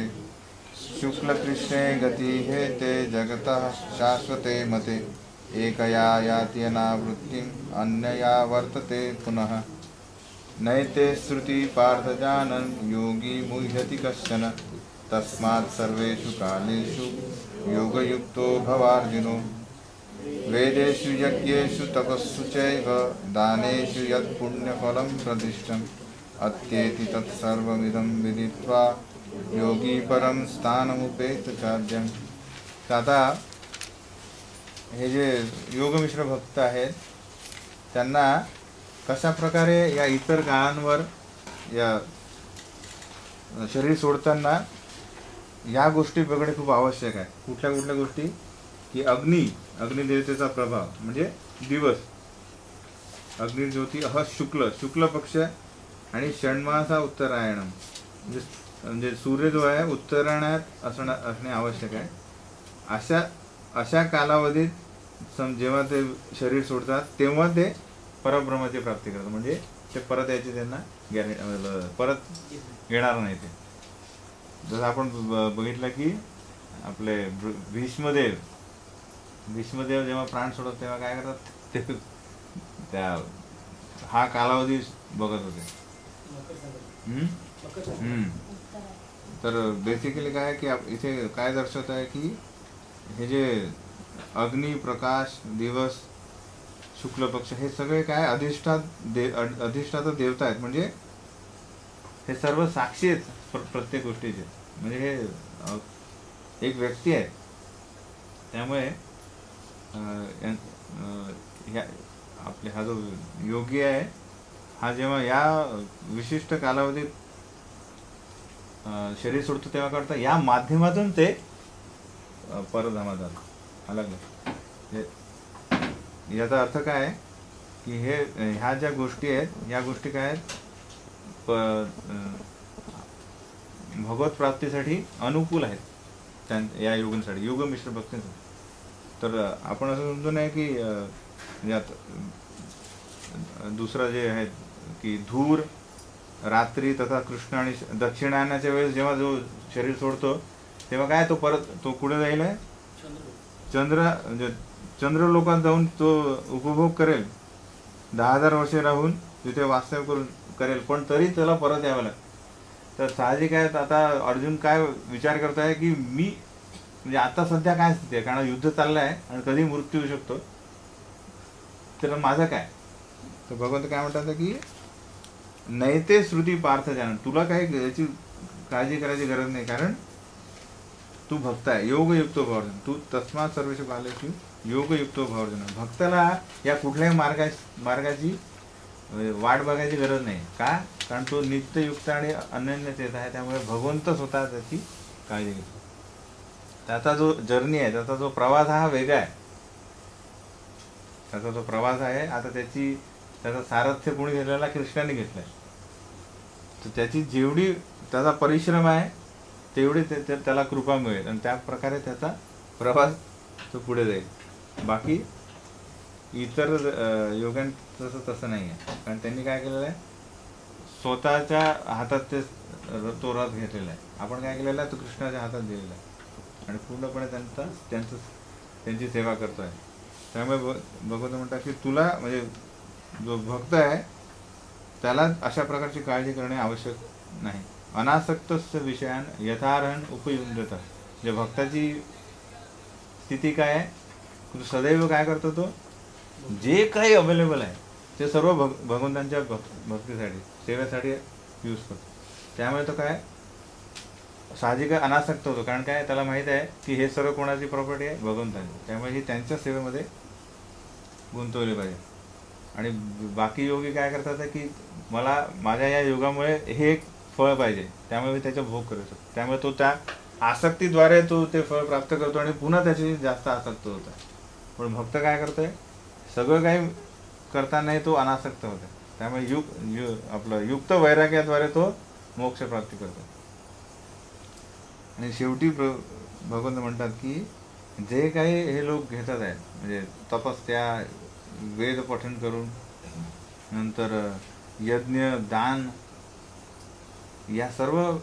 शुक्लकृष्णे गति हेते जगतः शाश्वते मते एकया याति अनावृत्तिम् अन्यया वर्तते पुनः. नैते श्रुति पार्थ जानन् योगी मुह्यति कश्चन तस्मात् सर्वेषु कालेषु योगयुक्तो भवार्जुनो. वेदेषु यज्ञेषु तपस्सु चैव दानेषु यत् पुण्यफलं प्रदिष्टम् अत्येति तत्सर्वमिदं विदित्वा योगी परम स्थानमुपेत चार्यम. आता हे जे योगमिश्र भक्त आहेत त्यांना कशा प्रकारे या इतर काळांवर या शरीर सोडताना या गोष्टी बघणे खूप आवश्यक आहे. कुठल्या गोष्टी की अग्निदेवतेचा प्रभाव म्हणजे दिवस, अग्निज्योती अह शुक्ल पक्ष आणि षण्मासा उत्तरायणम, म्हणजे सूर्य जो आहे उत्तरायणात असणे आवश्यक आहे. अशा कालावधीत जेव्हा ते शरीर सोडतात तेव्हा ते परब्रह्माची प्राप्ती करतात. म्हणजे ते परत यायची त्यांना परत येणार नाही. ते जसं आपण बघितलं की आपले भीष्मदेव जेव्हा प्राण सोडत तेव्हा काय करतात, ते त्या हा कालावधी बघत होते. तर बेसिकली काय की इथे काय दर्शवत आहे की हे जे अग्नी, प्रकाश, दिवस, शुक्ल पक्ष हे सगळे काय अधिष्ठाता देवता आहेत. म्हणजे हे सर्व साक्षी आहेत प्रत्येक गोष्टीचे. म्हणजे हे एक व्यक्ती आहे. त्यामुळे आपले हा जो योगी आहे हा जेव्हा या विशिष्ट कालावधीत शरीर सोडतो तेव्हा करता या माध्यमातून ते परधामात आला. याचा अर्थ काय आहे की ह्या ज्या गोष्टी आहेत या गोष्टी काय आहेत, भगवत प्राप्तीसाठी अनुकूल आहेत या योगांसाठी, योग मिश्र भक्तीसाठी. तर आपण असं समजू नये की यात दुसरं जे आहे की धूर, रात्री तथा कृष्ण आणि दक्षिणायनाच्या वेळेस जेव्हा जो शरीर सोडतो तेव्हा काय तो कुठे जाईल, म्हणजे चंद्रलोकात जाऊन तो उपभोग करेल, 10,000 वर्षे राहून तिथे वास्तव्य करेल, पण तरी त्याला परत यावं लागतं. तर साहजिक आहे. आता अर्जुन काय विचार करताय की मी म्हणजे आता सध्या काय स्थिती आहे, कारण युद्ध चाललं आहे आणि कधी मृत्यू होऊ शकतो, तर माझं काय. तर भगवंत काय म्हणतात की नैते श्रुती पार्थ जाण, तुला काही याची काळजी करायची गरज नाही, कारण तू भक्त आहे. योगयुक्तो भवर्जन, तू तस्मात सर्वेषु कालेषु योगयुक्तो भवर्जन. भक्ताला या कुठल्याही मार्गाची वाट बघायची गरज नाही. का? कारण तो नित्ययुक्त आणि अनन्यतेत आहे. त्यामुळे भगवंत स्वतः त्याची काळजी घेतो. त्याचा जो जर्नी आहे, त्याचा जो प्रवास हा वेगळा आहे. त्याचा जो प्रवास आहे आता त्याचा सारथ्य कोणी घेतलेला, कृष्णाने घेतलाय. तर त्याची जेवढी त्याचा परिश्रम आहे तेवढी त्याला कृपा मिळेल आणि त्या प्रकारे त्याचा प्रवास तो पुढे जाईल. बाकी इतर योगांचं तसं नाही आहे, कारण त्यांनी काय केलेलं आहे, स्वतःच्या हातात तो रथ घेतलेला आहे. आपण काय केलेला आहे, तो कृष्णाच्या हातात दिलेला आहे आणि पूर्णपणे त्यांची सेवा करतो आहे. त्यामुळे भगवंत म्हणतात की तुला म्हणजे जो भक्त आहे त्याला अशा प्रकारची काळजी करणे आवश्यक नाही. अनासक्तस्य विषयान यथार्हन उपयुज्यता. जे भक्ताची स्थिती काय आहे, तो सदैव काय करतो, तो जे काही अवेलेबल आहे ते सर्व भगवंतांच्या भक्तीसाठी, सेवेसाठी यूज करतो. त्यामुळे तो काय साहजिक अनासक्त होतो, कारण काय त्याला माहीत आहे की हे सर्व कोणाची प्रॉपर्टी आहे, भगवंतांची. त्यामुळे ही त्यांच्या सेवेमध्ये गुंतवली पाहिजे. आणि बाकी योगी काय करतात की मला माझ्या या योगामुळे हे एक फळ पाहिजे, त्यामुळे मी त्याचा भोग करतो. त्यामुळे तो त्या आसक्तीद्वारे तो ते फळ प्राप्त करतो आणि पुन्हा त्याची जास्त आसक्त होत आहे. पण भक्त काय करतोय, सगळं काही करतानाही तो अनासक्त होत आहे. त्यामुळे आपलं युक्त वैराग्याद्वारे तो मोक्ष प्राप्ती करतो. आणि शेवटी भगवंत म्हणतात की जे काही हे लोक घेतात आहेत, म्हणजे तपस्या, वेद पठण करून, नंतर यज्ञ, दान, या सर्व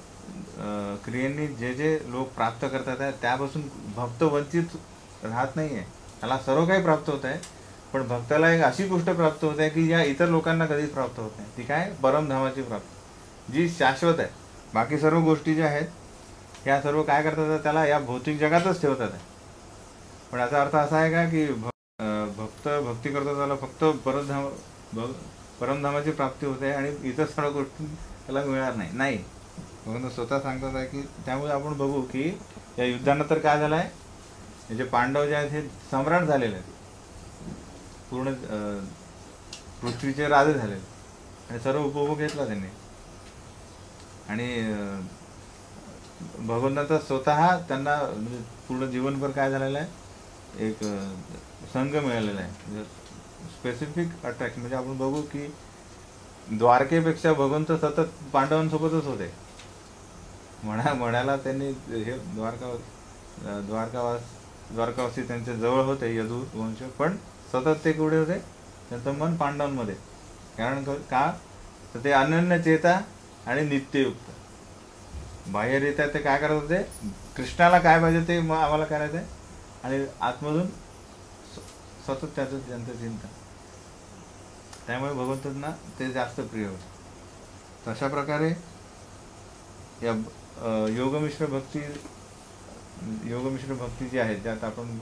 क्रियांनी जे लोक प्राप्त करतात आहे त्यापासून भक्त वंचित राहत नाही आहे. त्याला सर्व काही प्राप्त होत आहे, पण भक्ताला एक अशी गोष्ट प्राप्त होत आहे की या इतर लोकांना कधीच प्राप्त होत नाही. ती काय, परमधामाची प्राप्ती, जी शाश्वत आहे. बाकी सर्व गोष्टी ज्या आहेत ह्या सर्व काय करतात, त्याला या भौतिक जगातच ठेवतात आहे. पण याचा अर्थ असा आहे का की भक्त भक्ती करतो त्याला फक्त परमधामाची प्राप्ती होते आणि इतर सर्व गोष्टी त्याला मिळणार नाही. भगवंत स्वतः सांगतात आहे की त्यामुळे आपण बघू की या युद्धानंतर काय झालं आहे, हे जे पांडव जे आहेत हे सम्राट झालेले आहेत, पूर्ण पृथ्वीचे राजे झालेले आणि सर्व उपभोग घेतला त्यांनी. आणि भगवंताचा स्वतः त्यांना म्हणजे पूर्ण जीवनभर काय झालेलं आहे, एक संघ मिळालेला आहे, स्पेसिफिक अट्रॅक्शन. म्हणजे आपण बघू की द्वारकेपेक्षा भगवंत सतत पांडवांसोबतच होते. म्हणायला त्यांनी हे द्वारकावासी त्यांच्या जवळ होते यदू वंश, पण सतत ते कुठे होते, त्यांचं मन पांडवांमध्ये. कारण का तर ते अनन्य चेता आणि नित्ययुक्त. बाह्यरित्या ते काय करत होते, कृष्णाला काय पाहिजे ते आम्हाला करायचं आहे, आणि आतमधून सतत त्यांचं चिंतन. त्यामुळे भगवंतांना ते जास्त प्रिय होतं. तशा प्रकारे या योगमिश्र भक्ती जी आहे, त्यात आपण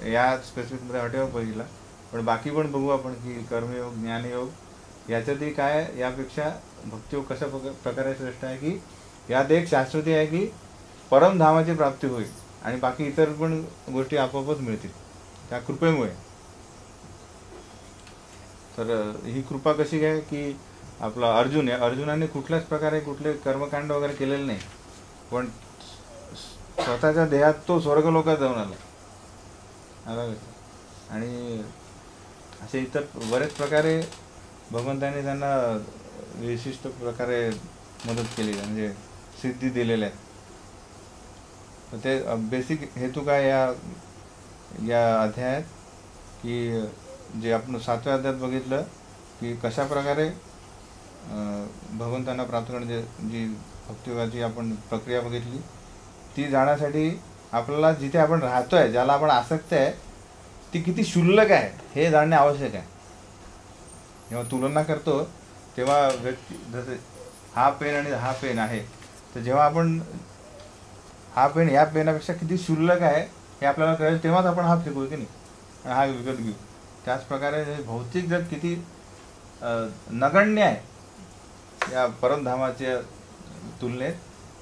या स्पेसिफिकमध्ये हटेवर बघितला, पण बाकी पण बघू आपण की कर्मयोग, ज्ञानयोग याच्यातही काय, यापेक्षा भक्तियोग कशा प्रकारे श्रेष्ठ आहे की यात एक शाश्वती आहे की परमधामाची प्राप्ती होईल, आणि बाकी इतर पण गोष्टी आपोआपच मिळतील त्या कृपेमुळे. तर ही कृपा कशी काय की आपला अर्जुनाने कुठल्याच प्रकारे कुठले कर्मकांड वगैरे केलेले नाही, पण स्वतःच्या देहात तो स्वर्गलोकात जाऊन आला. आणि असे इतर बरेच प्रकारे भगवंताने त्यांना विशिष्ट प्रकारे मदत केली, म्हणजे सिद्धी दिलेल्या आहेत. तर ते बेसिक हेतू काय या अध्यायात की जे आपण 7व्या अध्यायात बघितलं की कशा प्रकारे भगवंतांना प्राप्त करण्याची जी भक्तियोगाची आपण प्रक्रिया बघितली, ती जाण्यासाठी आपल्याला जिथे आपण राहतोय, ज्याला आपण आसक्त आहे, ती किती क्षुल्लक आहे हे जाणणे आवश्यक आहे. जेव्हा तुलना करतो तेव्हा व्यक्ती, जसे हा पेन आणि हा पेन आहे, तर जेव्हा आपण हा पेन ह्या पेनापेक्षा किती क्षुल्लक आहे हे आपल्याला कळेल, तेव्हाच आपण हा फेकू की नाही, आणि हा विकत घेऊ. त्याचप्रकारे हे भौतिक जग किती नगण्य आहे या परमधामाच्या तुलनेत,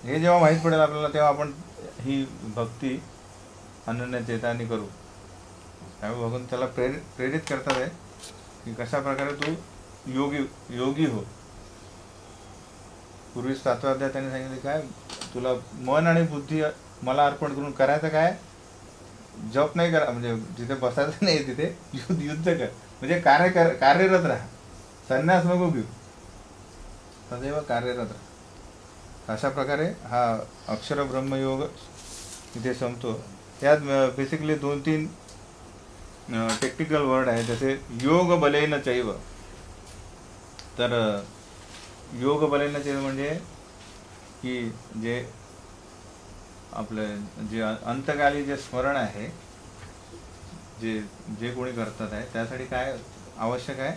हे जेव्हा माहीत पडेल आपल्याला, तेव्हा आपण ही भक्ती अनन्य चेताने करू. त्यामुळे भगवंत त्याला प्रेरित करतात आहे की कशा प्रकारे तू योगी हो. पूर्वी 7व्या अध्यायात त्यांनी सांगितले काय, तुला मन आणि बुद्धी मला अर्पण करून करायचं काय, जॉब नाही करा, म्हणजे जिथे बसायचं नाही तिथे युद्ध कर, म्हणजे कार्यरत राहा, संन्यास नको घेऊ, सदैव कार्यरत राहा. अशा प्रकारे हा अक्षर ब्रह्मयोग इथे संपतो. त्यात बेसिकली 2-3 टेक्निकल वर्ड आहे, जसे योग बलेन चैव. तर योग बलेन चैव म्हणजे की जे आपलं जे अंतकाली जे स्मरण आहे, जे कोणी करतात आहे, त्यासाठी काय आवश्यक आहे,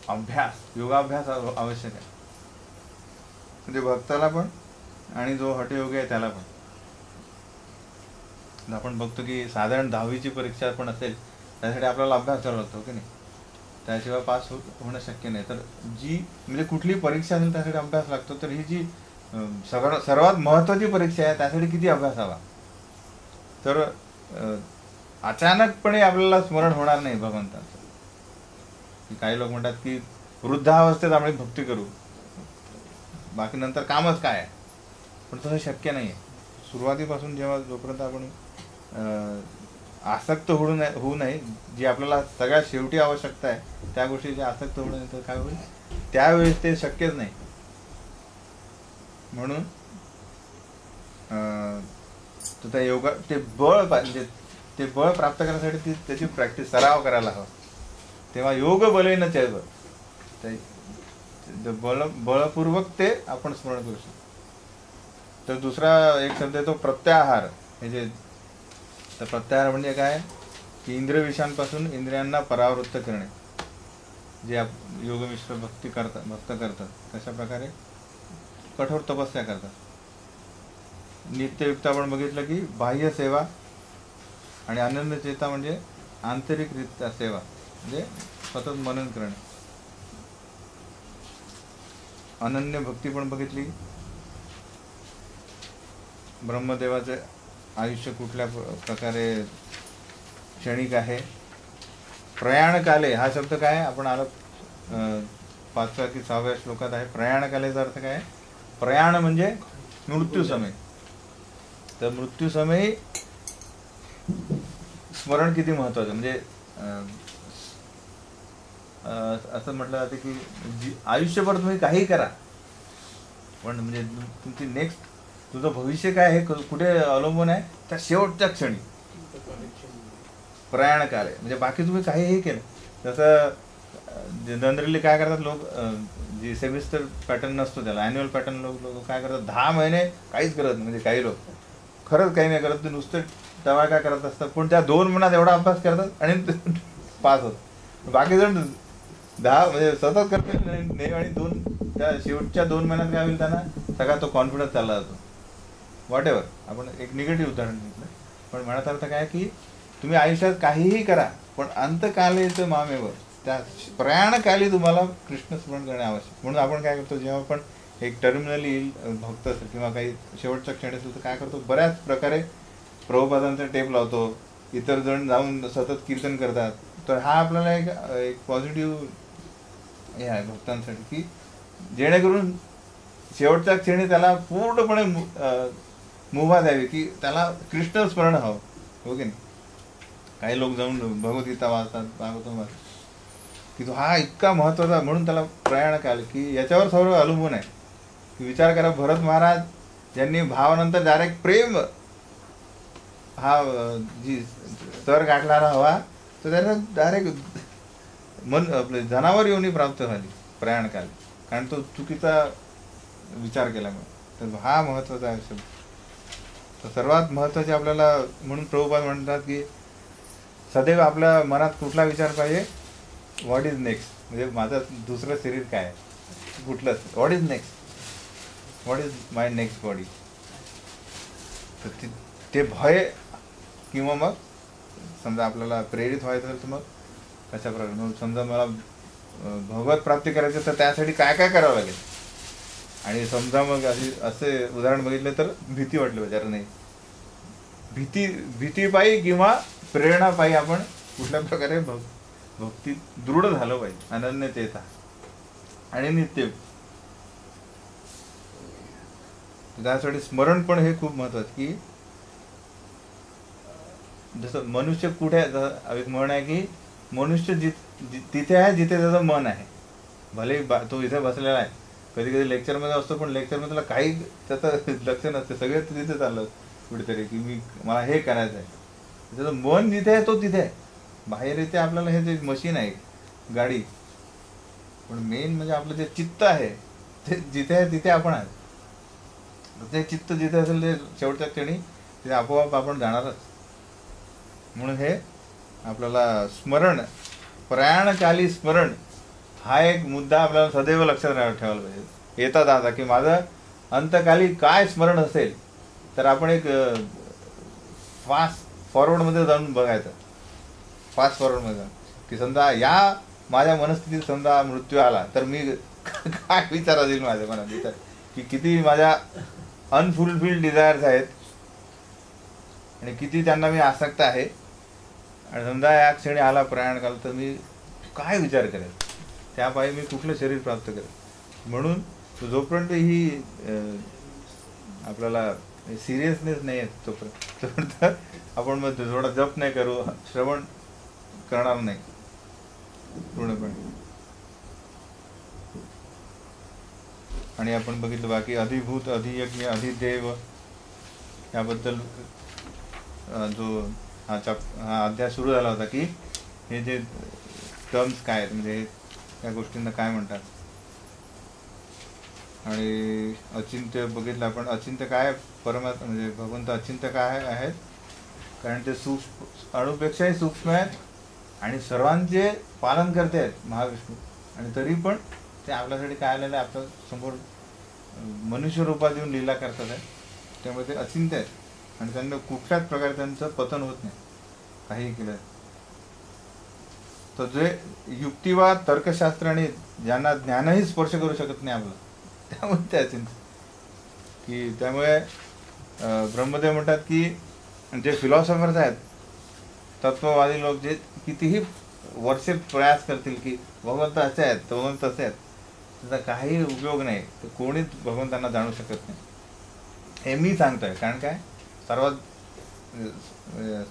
अभ्यास, योगाभ्यास आवश्यक आहे. म्हणजे भक्ताला पण आणि जो हठयोगी आहे त्याला पण. आपण बघतो की साधारण 10वीची परीक्षा पण असेल, त्यासाठी आपल्याला अभ्यास करावा लागतो की नाही, त्याशिवाय पास होणं शक्य नाही. तर जी म्हणजे कुठली परीक्षा असेल त्यासाठी अभ्यास लागतो, तर ही जी सर्वात महत्त्वाची परीक्षा आहे त्यासाठी किती अभ्यास हवा. तर अचानकपणे आपल्याला स्मरण होणार नाही भगवंताचं. काही लोक म्हणतात की वृद्धावस्थेत आम्ही भक्ती करू, बाकी नंतर कामच काय आहे, पण तसं शक्य नाही आहे. सुरुवातीपासून जेव्हा जोपर्यंत आपण आसक्त होऊ नये, जी आपल्याला सगळ्यात शेवटी आवश्यकता आहे त्या गोष्टीची आसक्त होऊ नये, तर काय होईल, त्यावेळेस ते शक्यच नाही. म्हणून त्या योगा ते बळ म्हणजे ते बळ प्राप्त करण्यासाठी त्याची प्रॅक्टिस, सराव करायला हवा. तेव्हा योग बलेन चैव, बळपूर्वक ते आपण स्मरण करू शकतो. तर दुसरा एक शब्द आहे तो प्रत्याहार. म्हणजे तर प्रत्याहार म्हणजे काय की इंद्रिय विषयांपासून इंद्रियांना परावृत्त करणे, जे योगमिश्र भक्त करतात तशा प्रकारे कठोर तपस्या करतात. नित्ययुक्त आपण बघितलं की बाह्य सेवा, आणि अनन्य चेता म्हणजे आंतरिकरित्या सेवा, म्हणजे सतत मनन करणे. अनन्य भक्ती पण बघितली, ब्रह्मदेवाचे आयुष्य कुठल्या प्रकारे क्षणिक आहे. प्रयाणकाले हा शब्द काय आपण आलो 5व्या की 6व्या श्लोकात आहे. प्रयाणकालेचा अर्थ काय, प्रयाण म्हणजे मृत्यू समय. तर मृत्यू समय स्मरण किती महत्वाचं, म्हणजे असं म्हटलं जाते की आयुष्यभर तुम्ही काहीही करा, पण म्हणजे तुमची नेक्स्ट तुझं भविष्य काय हे कुठे अवलंबून आहे, त्या शेवटच्या क्षणी प्रयाण काल आहे. म्हणजे बाकी तुम्ही काहीही केलं, जसं जनरली काय करतात लोक, जी सेमिस्टर पॅटर्न नसतो त्याला, ॲन्युअल पॅटर्न लोक काय करतात, 10 महिने काहीच करत नाही. म्हणजे काही लोक खरंच काही नाही करत, ते नुसतं टवाळका करत असतात, पण त्या 2 महिन्यात एवढा अभ्यास करतात आणि पास होत. बाकी जण 10 म्हणजे सतत करते नाही, आणि त्या शेवटच्या 2 महिन्यात काय होईल, त्यांना सगळा तो कॉन्फिडन्स चालला जातो. व्हॉट एव्हर, आपण एक निगेटिव्ह उदाहरण घेतलं, पण म्हणत अर्थ काय की तुम्ही आयुष्यात काहीही करा, पण अंतकालेचं मामेवर, त्या प्रयाणकाली तुम्हाला कृष्ण स्मरण करणे आवश्यक. म्हणून आपण काय करतो, जेव्हा आपण एक टर्मिनली येईल भक्त असेल किंवा काही शेवटच्या क्षणी असेल, तर काय करतो, बऱ्याच प्रकारे प्रभुपादांचा टेप लावतो, इतर जण जाऊन सतत कीर्तन करतात. तर हा आपल्याला एक पॉझिटिव्ह हे आहे भक्तांसाठी, की जेणेकरून शेवटच्या क्षणी त्याला पूर्णपणे मुभा द्यावी, की त्याला कृष्ण स्मरण हवं, हो की नाही. काही लोक जाऊन भगवद्गीता वाचतात, भागवत की तो हा इतका महत्त्वाचा, म्हणून त्याला प्रयाण काल, की याच्यावर सर्व अवलंबून आहे. की विचार करा, भरत महाराज यांनी भावानंतर डायरेक्ट प्रेम हा जी स्तर गाठणारा हवा, तर त्यांना डायरेक्ट आपले जनावर योनी प्राप्त झाली प्रयाणकाल, कारण तो चुकीचा विचार केल्यामुळे. तर हा महत्त्वाचा आहे शब्द. तर सर्वात महत्त्वाचे आपल्याला, म्हणून प्रभुपाद म्हणतात की सदैव आपल्या मनात कुठला विचार पाहिजे, व्हॉट इज नेक्स्ट, म्हणजे माझं दुसरं शरीर काय आहे, कुठलं, what is next, what is my next body. तर ते भय, किंवा मग समजा आपल्याला प्रेरित व्हायचं असेल तर मग कशा प्रकारे, मग समजा मला भगवत प्राप्ती करायचं, तर त्यासाठी काय काय करावं लागेल. आणि समजा मग असे उदाहरण बघितले तर भीती वाटली पाहिजे, नाही भीतीपायी किंवा प्रेरणापायी आपण कुठल्या प्रकारे भक्ती दृढ झालं पाहिजे, अनन्यतेचा आणि नित्य. त्यासाठी स्मरण पण हे खूप महत्वाचं, की जसं मनुष्य कुठे, एक म्हण आहे की मनुष्य तिथे आहे जिथे त्याचं मन आहे. भले तो इथे बसलेला आहे, कधी कधी लेक्चरमध्ये असतो, पण लेक्चरमध्ये त्याला काही त्याचं लक्ष नसते, सगळे तिथे चाललं कुठेतरी, की मला हे करायचं आहे. त्याचं मन जिथे आहे तो तिथे आहे. बाहेर इथे आपल्याला हे जे मशीन आहे, गाडी, पण मेन म्हणजे आपलं जे चित्त आहे ते जिथे आहे तिथे आपण आहे. ते चित्त जिथे असेल ते शेवटच्या क्षणी तिथे आपोआप आपण जाणारच. म्हणून हे आपल्याला स्मरण, प्रयाणकाली स्मरण हा एक मुद्दा आपल्याला सदैव लक्षात ठेवायला पाहिजे. येतात आता की माझं अंतकाली काय स्मरण असेल, तर आपण एक फास्ट फॉरवर्डमध्ये जाऊन बघायचं. फास्ट फॉरवर्डमध्ये जाऊन की समजा या माझ्या मनस्थितीत समजा मृत्यू आला, तर मी काय विचार येईल माझ्या मनात, विचार की किती माझ्या अनफुलफिल्ड डिझायर्स आहेत आणि किती त्यांना मी आसक्त आहे. आणि समजा या क्षणी आला प्रयाण काल, तर मी काय विचार करेल, त्यापायी मी कुठलं शरीर प्राप्त करेल. म्हणून जोपर्यंत ही आपल्याला सिरियसनेस नाही आहे, तोपर्यंत आपण मग थोडा जप नाही करू, श्रवण करणार नाही पूर्णपणे. आणि आपण बघितलं बाकी अधिभूत, अधियज्ञ, अधिदेव याबद्दल जो हा अध्याय सुरू झाला होता, की हे जे टर्म्स काय आहेत, म्हणजे या गोष्टींना काय म्हणतात. आणि अचिंत्य बघितलं आपण. अचिंत्य काय, परमात्मा म्हणजे भगवंत अचिंत्य काय आहेत, कारण ते सूक्ष्म, अणुपेक्षाही सूक्ष्म आहेत आणि सर्वांचे पालन करते आहेत महाविष्णू. आणि तरी पण ते आपल्यासाठी काय आलेलं आहे, आपल्या समोर मनुष्य रूपात येऊन लीला करतात आहे. त्यामुळे ते अचिंत्य आहेत आणि त्यांना कुठल्याच प्रकारे त्यांचं पतन होत नाही काहीही केलं. तर जे युक्तिवाद, तर्कशास्त्र आणि ज्यांना ज्ञानही स्पर्श करू शकत नाही आपलं, त्यामुळे ते अचिंत्य. की त्यामुळे ब्रह्मदेव म्हणतात की जे फिलॉसॉफर्स आहेत, तत्ववादी लोक, जे कितीही वर्षे प्रयास करतील की भगवंत असे आहेत, भगवंत असे आहेत, त्याचा काही उपयोग नाही. तर कोणीच भगवंतांना जाणू शकत नाही. हे मी सांगतोय, कारण काय,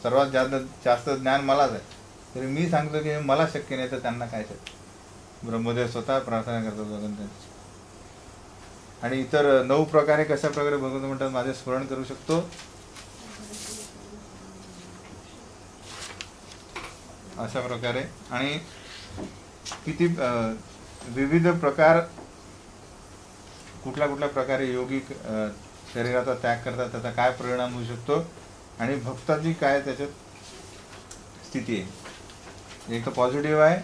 सर्वात जास्त ज्ञान मलाच आहे. तरी मी सांगतो की मला शक्य नाही, तर त्यांना काय शक्य. ब्रह्मदेव स्वतः प्रार्थना करतात भगवंतांची. आणि इतर 9 प्रकारे कशा प्रकारे भगवंत म्हणतात माझे स्मरण करू शकतो, अशा प्रकारे. आणि किती विविध प्रकार, कुठल्या कुठल्या प्रकारे योगी शरीराचा त्याग करतात, त्याचा काय परिणाम होऊ शकतो, आणि भक्ताची काय त्याच्यात स्थिती आहे. एक तर पॉझिटिव्ह आहे,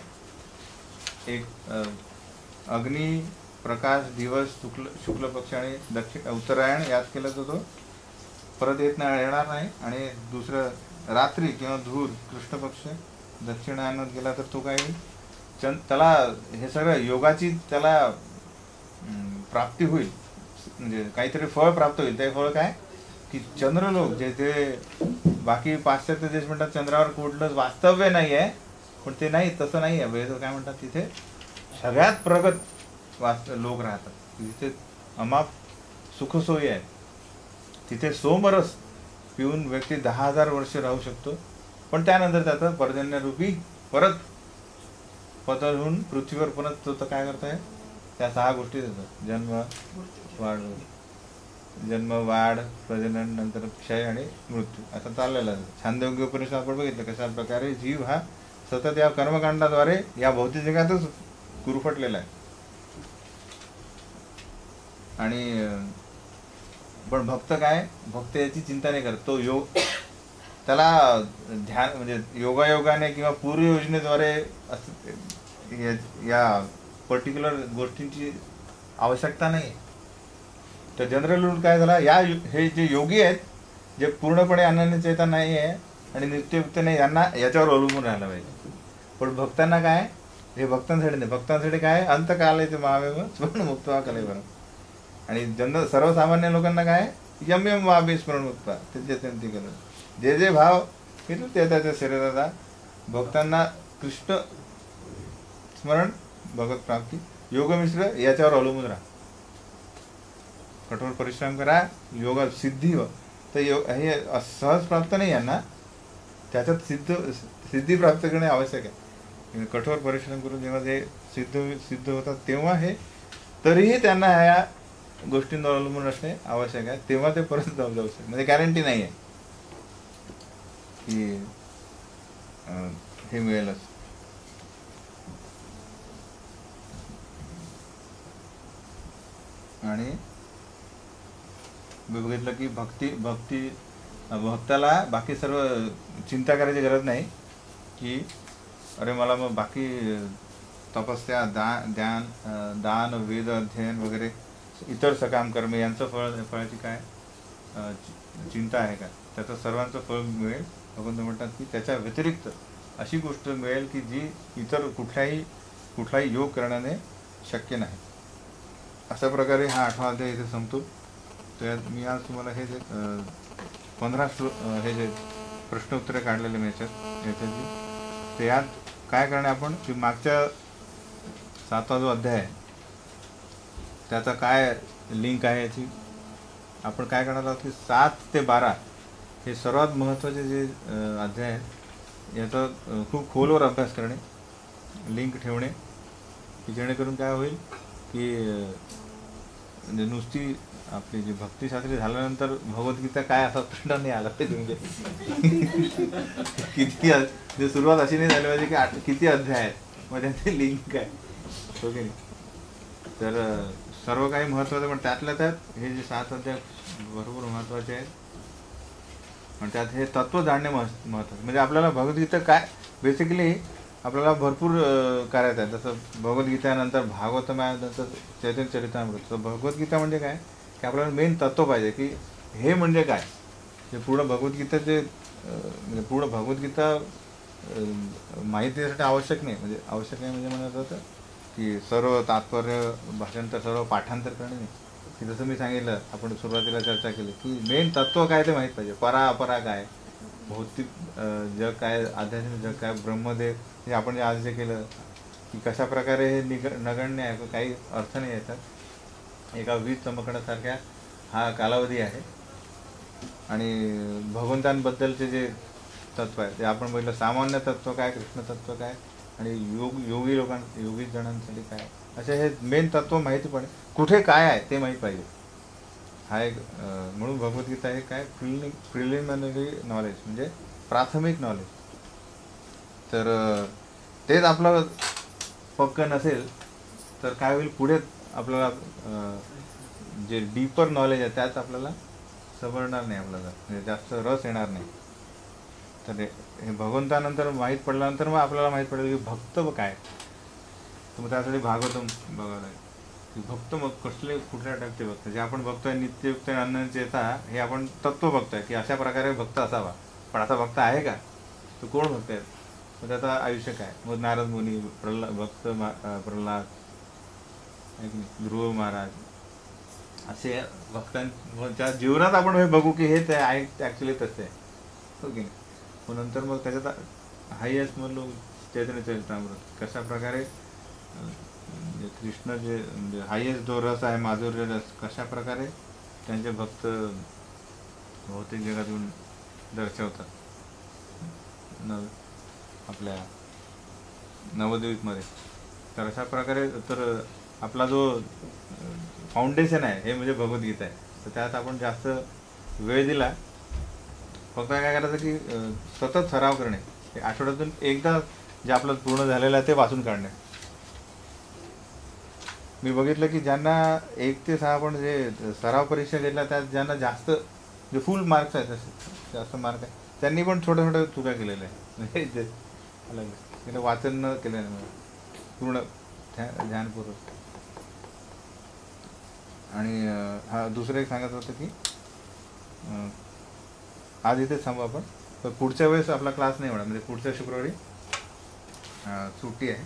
एक अग्नी, प्रकाश, दिवस, शुक्ल पक्ष आणि दक्षिण उत्तरायण यात केलं तर तो परत येणार नाही. आणि दुसरं रात्री किंवा धूर, कृष्ण पक्ष दक्षिणायनात गेला तर तो काही त्याला हे सगळं योगाची त्याला प्राप्ती होईल, म्हणजे काहीतरी फळ प्राप्त होईल. ते फळ काय की चंद्रलोक, जे ते बाकी पाश्चात्य देश म्हणतात चंद्रावर कुठलंच वास्तव्य नाही आहे, पण ते नाही, तसं नाही आहे. वेद काय म्हणतात तिथे सगळ्यात प्रगत लोक राहतात, तिथे अमाप सुखसोयी आहे. तिथे सोमरस पिऊन व्यक्ती 10,000 वर्ष राहू शकतो, पण त्यानंतर त्याचं पर्जन्यरूपी परत पतन होऊन पृथ्वीवर परत तो तर काय करताय, त्या 6 गोष्टी देतात: जन्म, वाढ, प्रजनन, नंतर क्षय आणि मृत्यू, असं चाललेलं आहे. छांदोग्य उपनिषद आपण बघितलं कशा प्रकारे जीव हा सतत या कर्मकांडाद्वारे या भौतिक जगातच गुरफटलेला आहे. आणि पण भक्त काय, भक्त याची चिंता नाही करत. तो योग त्याला ध्यान म्हणजे योगायोगाने किंवा पूर्व योजनेद्वारे या पर्टिक्युलर गोष्टींची आवश्यकता नाही. तर जनरल रूल काय झाला, हे जे योगी आहेत, जे पूर्णपणे अनन्य चेतन नाही आहे आणि नित्ययुक्त नाही, यांना याच्यावर अवलंबून राहायला पाहिजे. पण भक्तांना काय, हे भक्तांसाठी नाही, भक्तांसाठी काय अंतकालाचे महावेव स्मरण मुक्त कलेवर. आणि सर्वसामान्य लोकांना काय यम यम वाबी स्मरण मुक्त, ते केलं जे जे भाव घेतलं ते त्याच्या शरीराचा. भक्तांना कृष्ण स्मरण, भगवत प्राप्ती, योगमिश्र याच्यावर अवलंबून राहा. कठोर परिश्रम करा, योग सिद्धी हो. तर हे सहज प्राप्त नाही यांना, त्याच्यात सिद्धी प्राप्त करणे आवश्यक आहे. कठोर परिश्रम करून जेव्हा ते सिद्ध होतात तेव्हा हे, तरीही त्यांना ह्या गोष्टींवर अवलंबून असणे आवश्यक आहे, तेव्हा ते परत जाऊ शकते. म्हणजे गॅरंटी नाही आहे की हे मिळेलच. आणि मी बघितलं की भक्ताला बाकी सर्व चिंता करायची गरज नाही की अरे मला मग बाकी तपस्या, दान, वेद अध्ययन वगैरे इतर सकाम कर्म यांचं फळाची काय चिंता आहे का. त्याचं सर्वांचं फळ मिळेल. भगवंत म्हणतात की त्याच्या व्यतिरिक्त अशी गोष्ट मिळेल की जी इतर कुठलाही योग करण्याने शक्य नाही. अशा प्रकारे हा 8वा अध्याय इथे संपतो. त्यात मी आज तुम्हाला हे जे 15 हे जे प्रश्न उत्तरे काढलेले मी याच्यातली, ते यात काय करणे आपण की मागच्या 7वा जो अध्याय आहे त्याचा काय लिंक आहे याची आपण काय करणार आहोत की 7 ते 12 हे सर्वात महत्त्वाचे जे अध्याय आहेत याचा खूप खोलवर अभ्यास करणे, लिंक ठेवणे, की जेणेकरून काय होईल की म्हणजे नुसती आपली जी भक्तिशास्त्री झाल्यानंतर भगवद्गीता काय असा प्रश्न नाही आला पाहिजे. म्हणजे किती म्हणजे सुरुवात अशी नाही झाली पाहिजे की किती अध्याय आहेत मग त्यांचे लिंक आहे, हो की नाही. तर सर्व काही महत्त्वाचं, पण त्यातल्या त्यात हे जे 7 अध्याय भरपूर महत्त्वाचे आहेत. पण त्यात हे तत्त्व जाणणे महत्त्वाचं. म्हणजे आपल्याला भगवद्गीता काय बेसिकली आपल्याला भरपूर करायचं आहे. जसं भगवद्गीतानंतर भागवतम आहे, नंतर चैतन्य चरितामृत. तर भगवद्गीता म्हणजे काय की आपल्याला मेन तत्त्व पाहिजे की हे म्हणजे काय. ते पूर्ण भगवद्गीताचे म्हणजे पूर्ण भगवद्गीता माहितीसाठी आवश्यक नाही. म्हणजे आवश्यक नाही म्हणजे म्हणत होतं की सर्व तात्पर्य भाषांतर सर्व पाठांतर करणे नाही. की जसं मी सांगितलं, आपण सुरुवातीला चर्चा केली की मेन तत्त्व काय ते माहीत पाहिजे. परा अपरा काय, भौतिक जग काय, आध्यात्मिक जग काय, ब्रह्मदेव हे आपण आज जे केलं की कशा प्रकारे हे नगण्य आहे, काही अर्थ नाही याच्यात. एका वीज चमकण्यासारख्या हा कालावधी आहे. आणि भगवंतांबद्दलचे जे तत्व आहे ते आपण बघितलं. सामान्य तत्व काय, कृष्ण तत्व काय, आणि योगी योगी जणांसाठी काय, असे हे मेन तत्व माहिती पडे, कुठे काय आहे ते माहीत पाहिजे. हा एक म्हणून भगवद्गीता हे काय प्रिलिमिनरी नॉलेज म्हणजे प्राथमिक नॉलेज. तर तेच आपलं पक्क नसेल तर काय होईल, पुढे आपल्याला जे डीपर नॉलेज आहे त्यात आपल्याला समजणार नाही, आपल्याला म्हणजे जास्त रस येणार नाही. तर हे भगवंतानंतर माहीत पडल्यानंतर मग आपल्याला माहीत पडेल की भक्त काय. तर मग त्यासाठी भागवतम बघावं लागेल की भक्त मग कुठल्या टाईपचे भक्त. जे आपण बघतोय नित्ययुक्त अन्नचेता, हे आपण तत्व बघतोय की अशा प्रकारे भक्त असावा. पण असा भक्त आहे का, तो कोण भक्त आहे, मग त्याचं आयुष्य काय. मग नारद मुनी, भक्त प्रल्हाद, ध्रुव महाराज, असे भक्तांच्या जीवनात आपण हे बघू की हे ते आहे ॲक्च्युली तसे आहे, हो की नाही. मग नंतर मग त्याच्यात हायेस्ट म्हणलो चैतन्य चरितामृत, कशा प्रकारे कृष्ण जे म्हणजे हायेस्ट जो रस आहे माधुर्य रस, कशा प्रकारे त्यांचे भक्त भौतिक जगात येऊन दर्शवतात आपल्या नवद्वीपमध्ये. तर अशा प्रकारे तर आपला जो फाउंडेशन आहे हे म्हणजे भगवद्गीता आहे. तर त्यात आपण जास्त वेळ दिला, फक्त काय करायचं की सतत सराव करणे, आठवड्यातून एकदा जे आपलं पूर्ण झालेलं आहे ते वाचून काढणे. मी बघितलं की ज्यांना 1 ते 6 आपण जे सराव परीक्षा घेतल्या त्यात ज्यांना जास्त जे फुल मार्क्स आहेत, जास्त मार्क आहे, त्यांनी पण छोट्या छोट्या चुका केलेल्या आहे. म्हणजे वाचन न केल्याने पूर्ण ध्यानपूर्वक. आणि हा दुसरं एक सांगत होतं की आज इथेच थांबू आपण. तर पुढच्या वेळेस आपला क्लास नाही होणार, म्हणजे पुढच्या शुक्रवारी सुट्टी आहे.